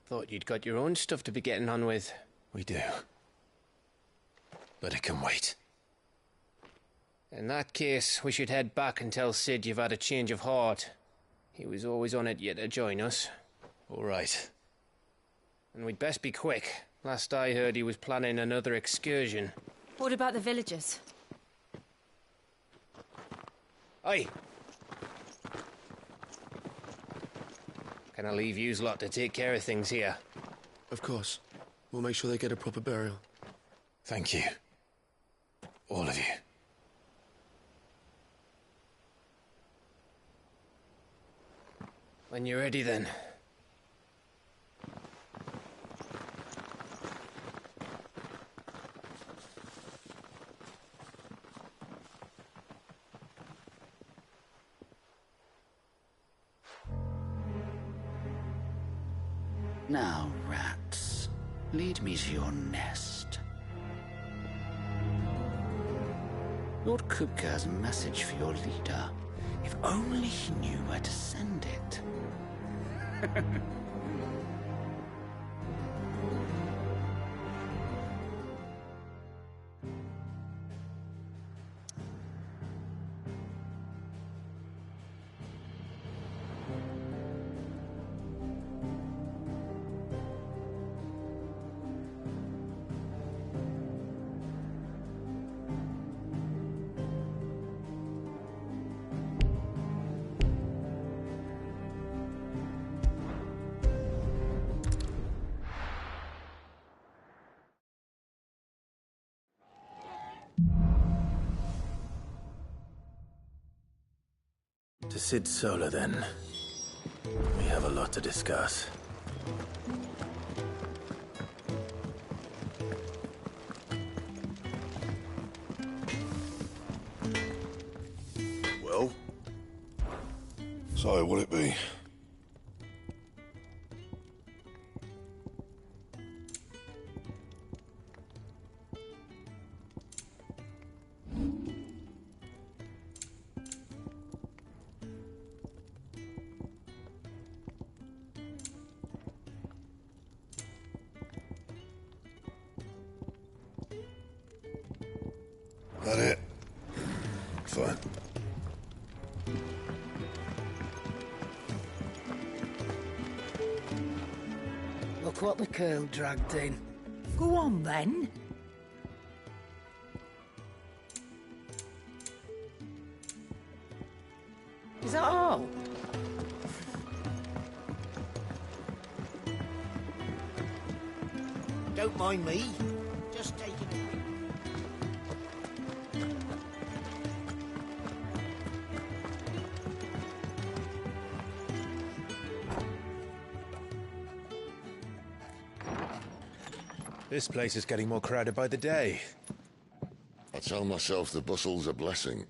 Thought you'd got your own stuff to be getting on with. We do. But it can wait. In that case, we should head back and tell Sid you've had a change of heart. He was always on it yet to join us. All right. And we'd best be quick. Last I heard, he was planning another excursion. What about the villagers? Aye. Can I leave yous lot to take care of things here? Of course. We'll make sure they get a proper burial. Thank you. All of you. When you're ready, then. Now, rats, lead me to your nest. Lord Kupka has a message for your leader. If only he knew where to send it. To Sid Solar, then. We have a lot to discuss. Well? So, what'll it be? That it? Fine. Look what the curl dragged in. Go on, then. Is that all? Don't mind me. Just taking a quick... This place is getting more crowded by the day. I tell myself the bustle's a blessing.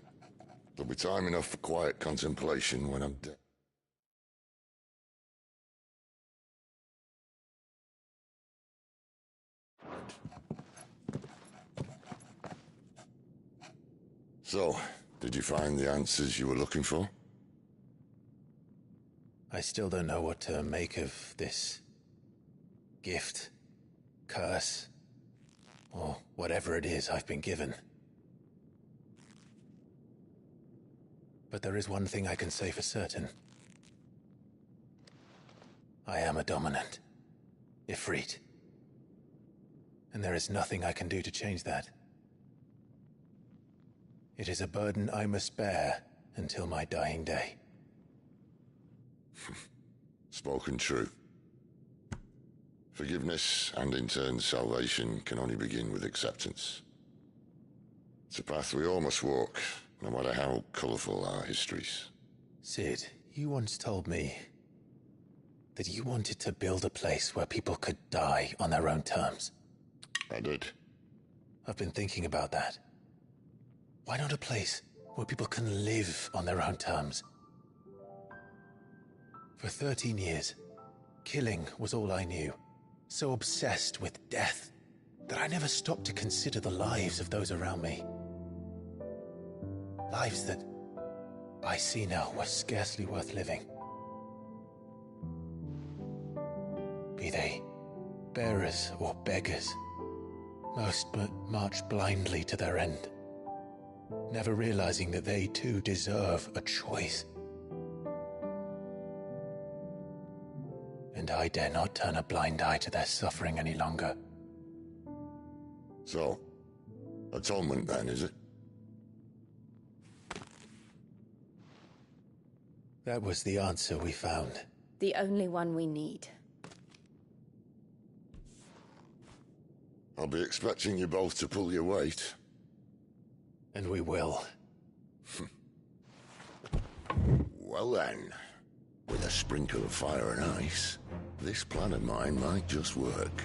There'll be time enough for quiet contemplation when I'm dead. So, did you find the answers you were looking for? I still don't know what to make of this gift, curse, or whatever it is I've been given. But there is one thing I can say for certain. I am a dominant, Ifrit. And there is nothing I can do to change that. It is a burden I must bear until my dying day. Spoken true. Forgiveness, and in turn salvation, can only begin with acceptance. It's a path we all must walk, no matter how colourful our histories. Sid, you once told me that you wanted to build a place where people could die on their own terms. I did. I've been thinking about that. Why not a place where people can live on their own terms? For 13 years, killing was all I knew. So obsessed with death that I never stopped to consider the lives of those around me. Lives that I see now were scarcely worth living. Be they bearers or beggars, most march blindly to their end, never realizing that they too deserve a choice. And I dare not turn a blind eye to their suffering any longer. So, atonement then, is it? That was the answer we found. The only one we need. I'll be expecting you both to pull your weight. And we will. Well then, with a sprinkle of fire and ice, this plan of mine might just work.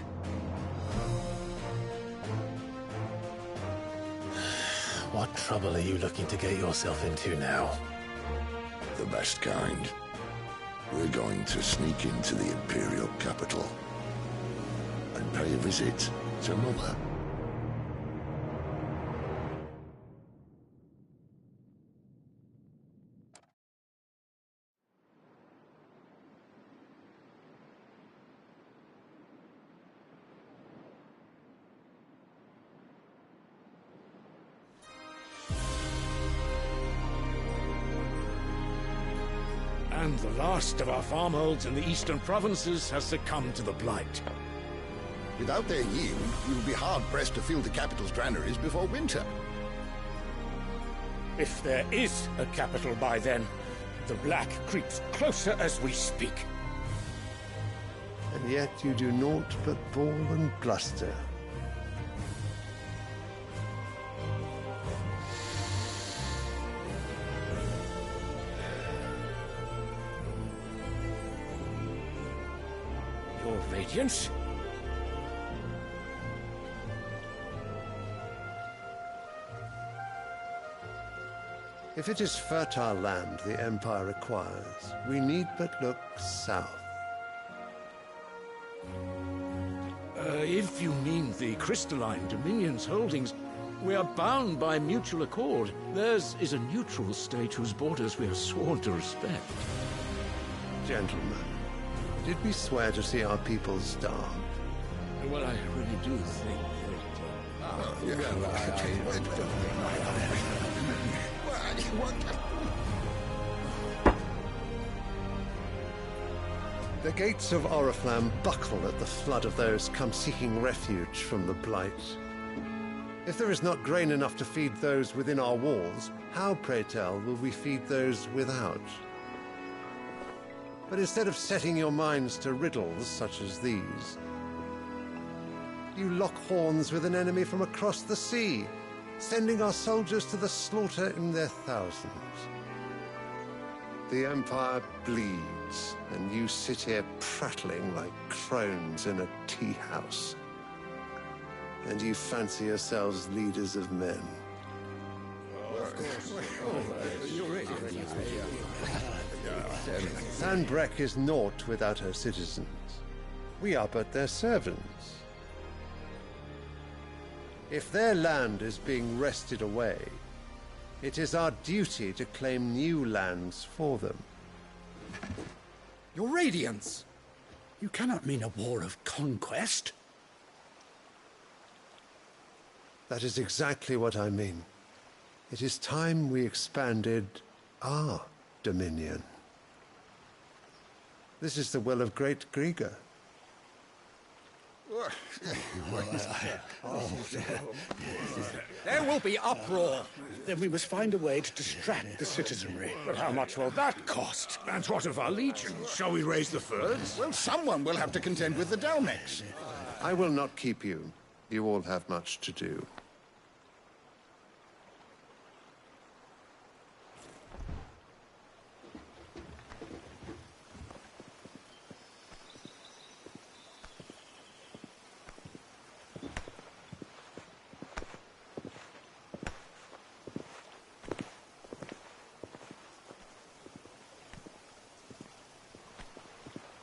What trouble are you looking to get yourself into now? The best kind. We're going to sneak into the Imperial capital and pay a visit to Mother. And the last of our farmholds in the eastern provinces has succumbed to the blight. Without their yield, we will be hard-pressed to fill the capital's granaries before winter. If there is a capital by then, the black creeps closer as we speak. And yet you do naught but bawl and bluster. Your Radiance. If it is fertile land the Empire requires, we need but look south. If you mean the crystalline Dominion's holdings, we are bound by mutual accord. Theirs is a neutral state whose borders we are sworn to respect. Gentlemen, did we swear to see our people starve? Well, I really do think The gates of Oriflamme buckle at the flood of those come seeking refuge from the Blight. If there is not grain enough to feed those within our walls, how, pray tell, will we feed those without? But instead of setting your minds to riddles such as these, you lock horns with an enemy from across the sea, sending our soldiers to the slaughter in their thousands. The Empire bleeds, and you sit here prattling like crones in a tea house. And you fancy yourselves leaders of men. Sanbreque is naught without her citizens. We are but their servants. If their land is being wrested away, it is our duty to claim new lands for them. Your Radiance! You cannot mean a war of conquest. That is exactly what I mean. It is time we expanded our dominion. This is the will of great Grieger. There will be uproar. Then we must find a way to distract the citizenry. But how much will that cost? And what of our legions? Shall we raise the furs? Well, someone will have to contend with the Dalmex. I will not keep you. You all have much to do.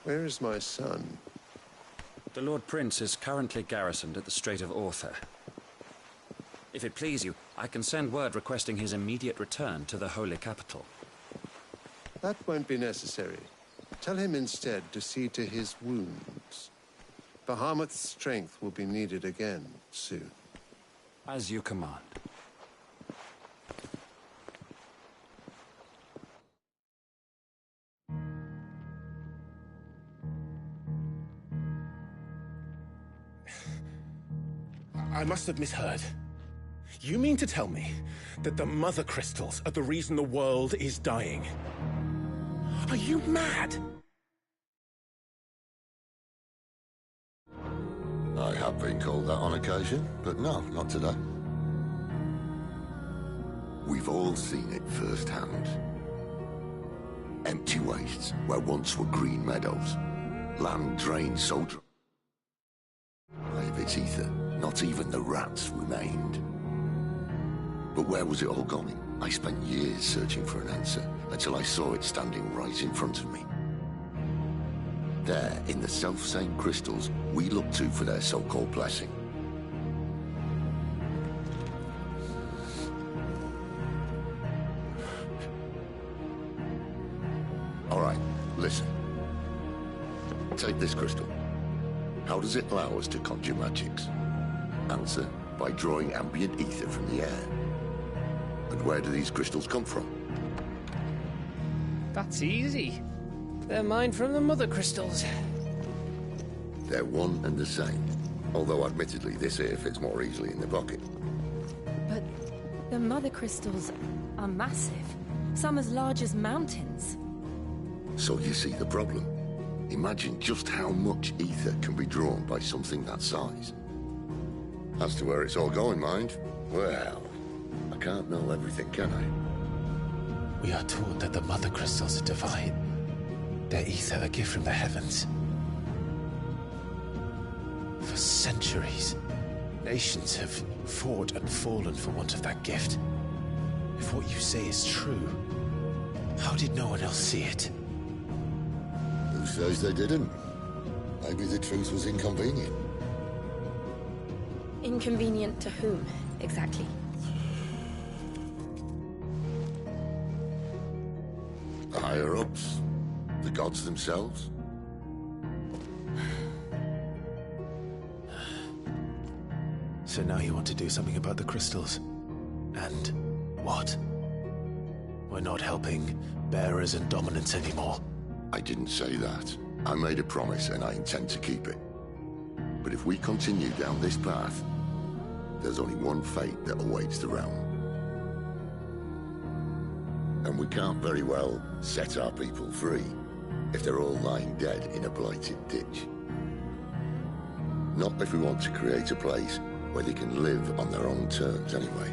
Where is my son? The Lord Prince is currently garrisoned at the Strait of Author. If it please you, I can send word requesting his immediate return to the Holy Capital. That won't be necessary. Tell him instead to see to his wounds. Bahamut's strength will be needed again soon. As you command. I must have misheard. You mean to tell me that the Mother Crystals are the reason the world is dying? Are you mad? I have been called that on occasion, but no, not today. We've all seen it firsthand. Empty wastes where once were green meadows. Land drained so dry of its ether, not even the rats remained. But where was it all going? I spent years searching for an answer, until I saw it standing right in front of me. There, in the self-same crystals we look to for their so-called blessing. All right, listen. Take this crystal. How does it allow us to conjure magics? Answer, by drawing ambient ether from the air. And where do these crystals come from? That's easy. They're mined from the Mother Crystals. They're one and the same. Although admittedly this here fits more easily in the pocket. But the Mother Crystals are massive. Some as large as mountains. So you see the problem. Imagine just how much ether can be drawn by something that size. As to where it's all going, mind, well, I can't know everything, can I? We are taught that the Mother Crystals are divine. Their ether a gift from the heavens. For centuries, nations have fought and fallen for want of that gift. If what you say is true, how did no one else see it? Who says they didn't? Maybe the truth was inconvenient. Inconvenient to whom, exactly? The higher-ups? The gods themselves? So now you want to do something about the crystals? And what? We're not helping bearers and dominants anymore. I didn't say that. I made a promise and I intend to keep it. But if we continue down this path, there's only one fate that awaits the realm. And we can't very well set our people free if they're all lying dead in a blighted ditch. Not if we want to create a place where they can live on their own terms anyway.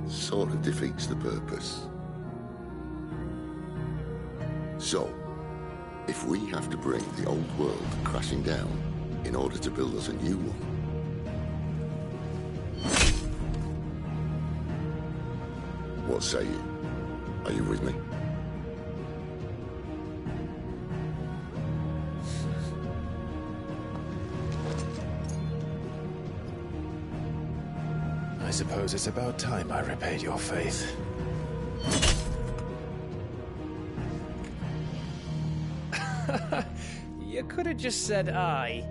Sort of defeats the purpose. So, if we have to bring the old world crashing down in order to build us a new one, what say you? Are you with me? I suppose it's about time I repaid your faith. You could have just said aye.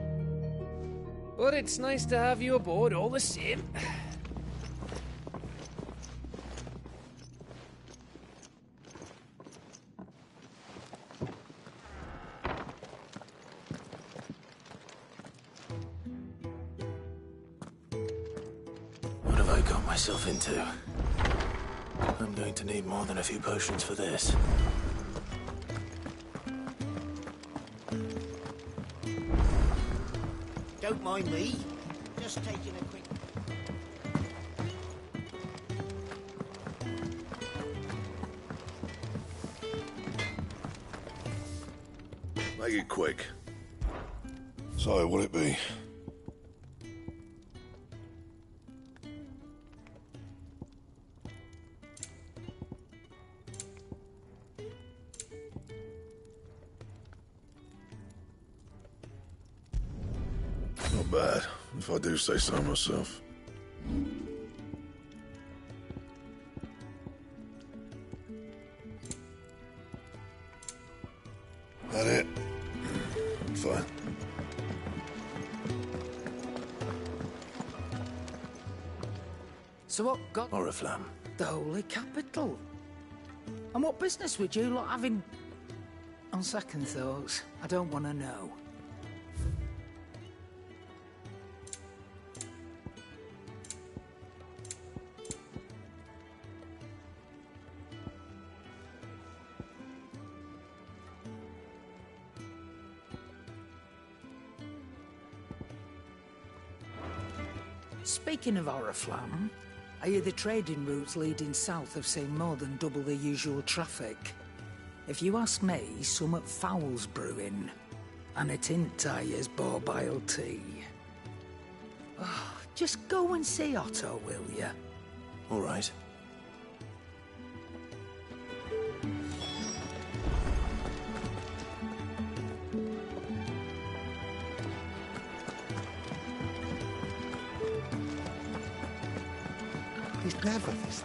But it's nice to have you aboard all the same. What have I got myself into? I'm going to need more than a few potions for this. Don't mind me. Just taking a quick... Make it quick. So, what'll it be? Not bad, if I do say so myself. That it? Fine. So what got... Oriflamme. The Holy Capital. And what business would you lot having... On second thoughts, I don't want to know. Speaking of Oriflamme, I hear the trading routes leading south have seen more than double the usual traffic. If you ask me, summat foul's brewing, and it ain't as borbile tea. Oh, just go and see Otto, will ya? All right. He's never this.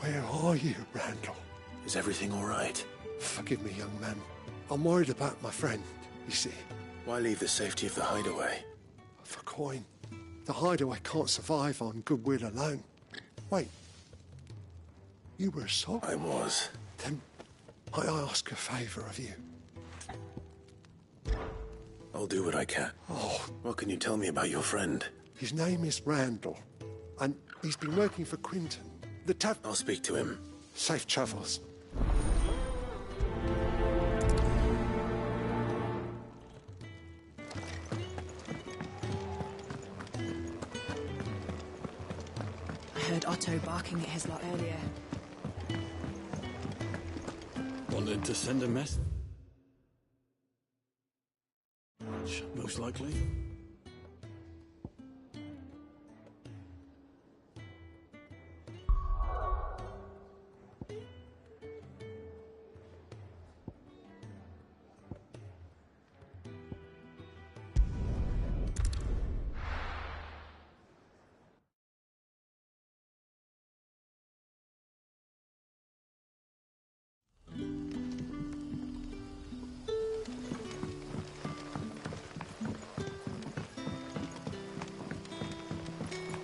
Where are you, Randall? Is everything all right? Forgive me, young man. I'm worried about my friend, you see. Why leave the safety of the hideaway? For coin. The hideaway can't survive on goodwill alone. Wait. You were a soldier? I was. Then I ask a favour of you. I'll do what I can. Oh. What can you tell me about your friend? His name is Randall, and he's been working for Quinton. I'll speak to him. Safe travels. I heard Otto barking at his lot earlier. Wanted to send a message. likely.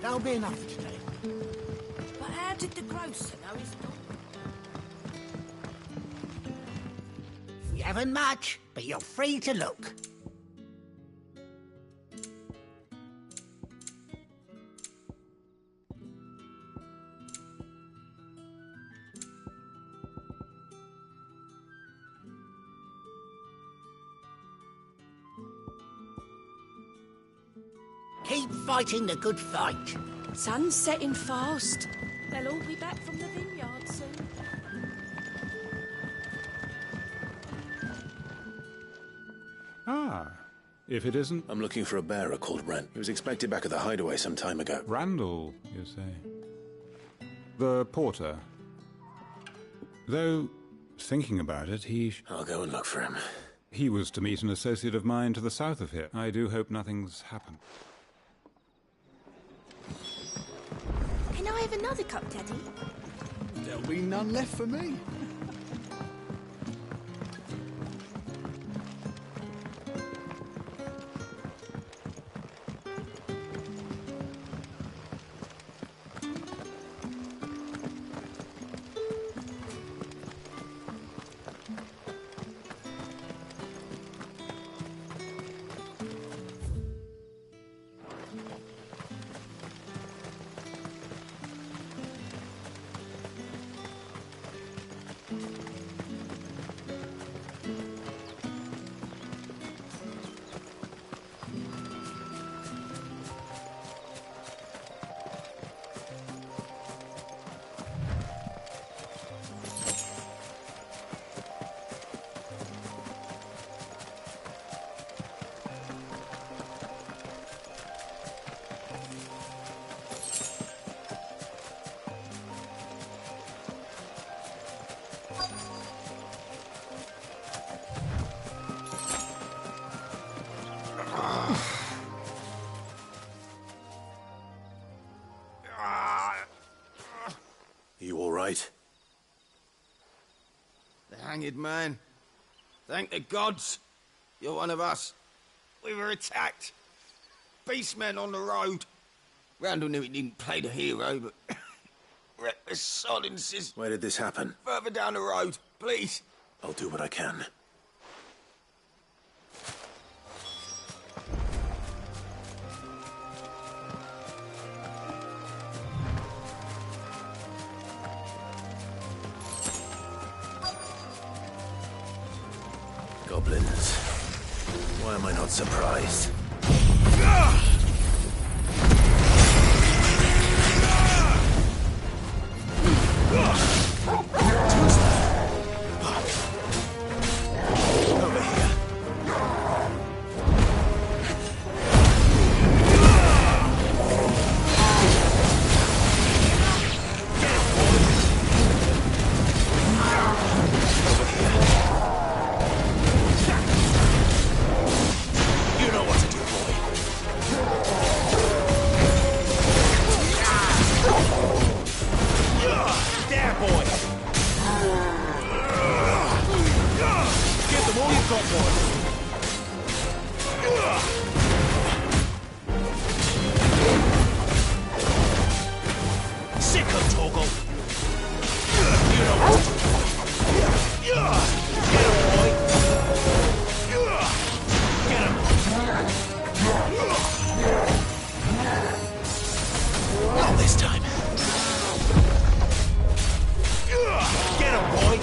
That'll be enough for today. But how did the grocer know he's not? We haven't much, but you're free to look. Keep fighting the good fight. Sun's setting fast. They'll all be back from the vineyard soon. Ah, if it isn't... I'm looking for a bearer called Ren. He was expected back at the hideaway some time ago. Randall, you say? The porter. Though, thinking about it, I'll go and look for him. He was to meet an associate of mine to the south of here. I do hope nothing's happened. Can I have another cup, Daddy? There'll be none left for me. You all right? The hanged man. Thank the gods. You're one of us. We were attacked. Beastmen on the road. Randall knew he didn't play the hero, but... reckless sod insists... Where did this happen? Further down the road, please. I'll do what I can. Goblins. Why am I not surprised? Over here. You know what to do, boy. There, boy. Give them all you've got, boy. Sick of Torgal. You know what to do. Get him, boy. Get him. Not this time. Get him, boy.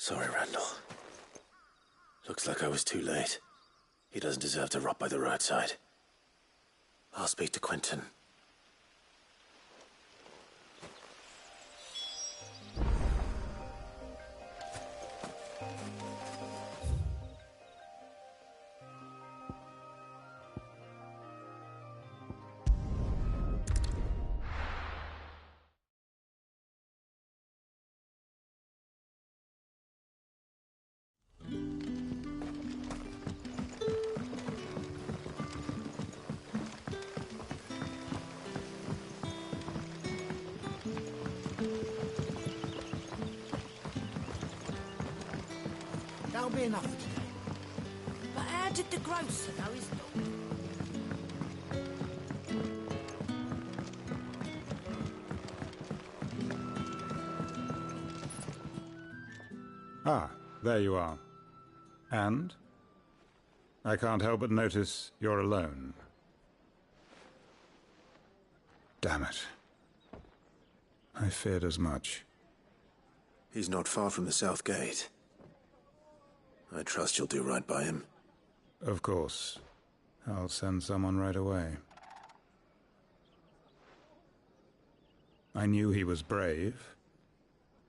Sorry, Randall. Looks like I was too late. He doesn't deserve to rot by the roadside. I'll speak to Quentin. That'll be enough for today. But how did the grocer know his daughter? Ah, there you are. And? I can't help but notice you're alone. Damn it. I feared as much. He's not far from the South Gate. I trust you'll do right by him. Of course. I'll send someone right away. I knew he was brave,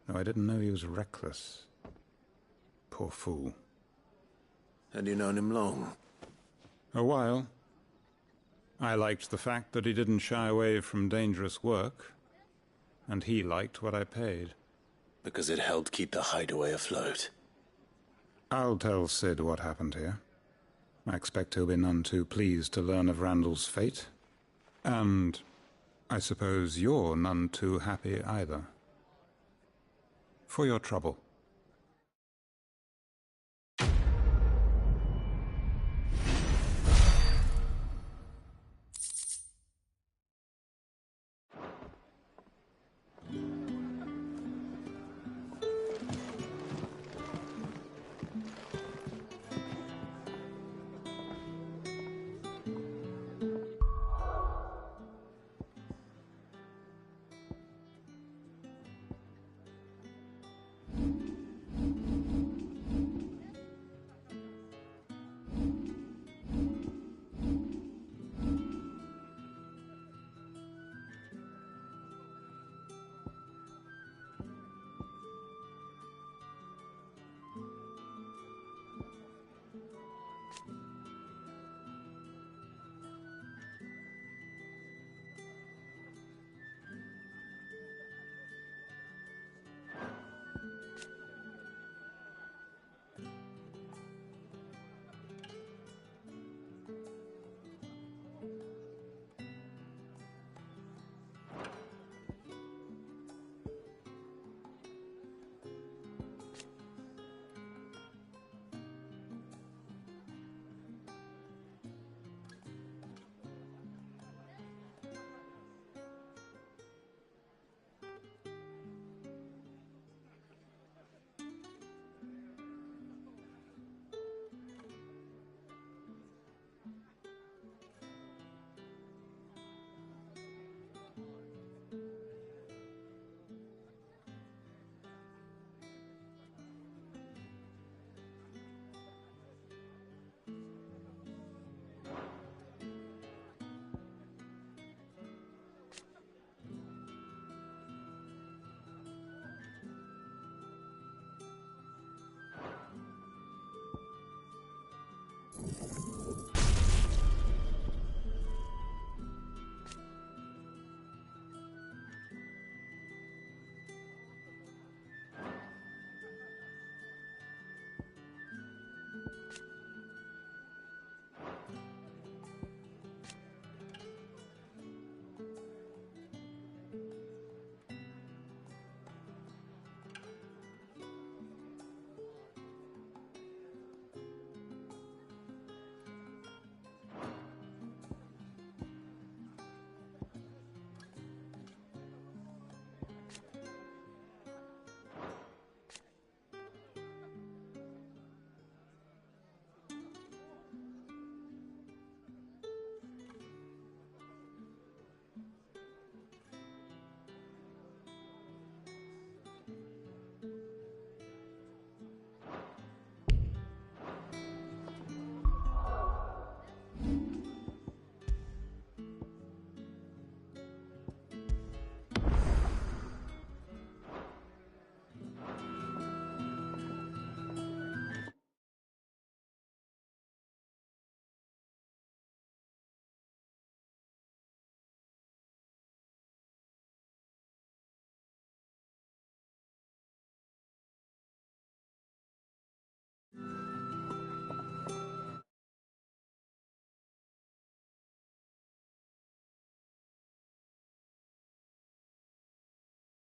though I didn't know he was reckless. Poor fool. And you known him long? A while. I liked the fact that he didn't shy away from dangerous work, and he liked what I paid. Because it helped keep the hideaway afloat. I'll tell Sid what happened here. I expect he'll be none too pleased to learn of Randall's fate. And I suppose you're none too happy either. For your trouble.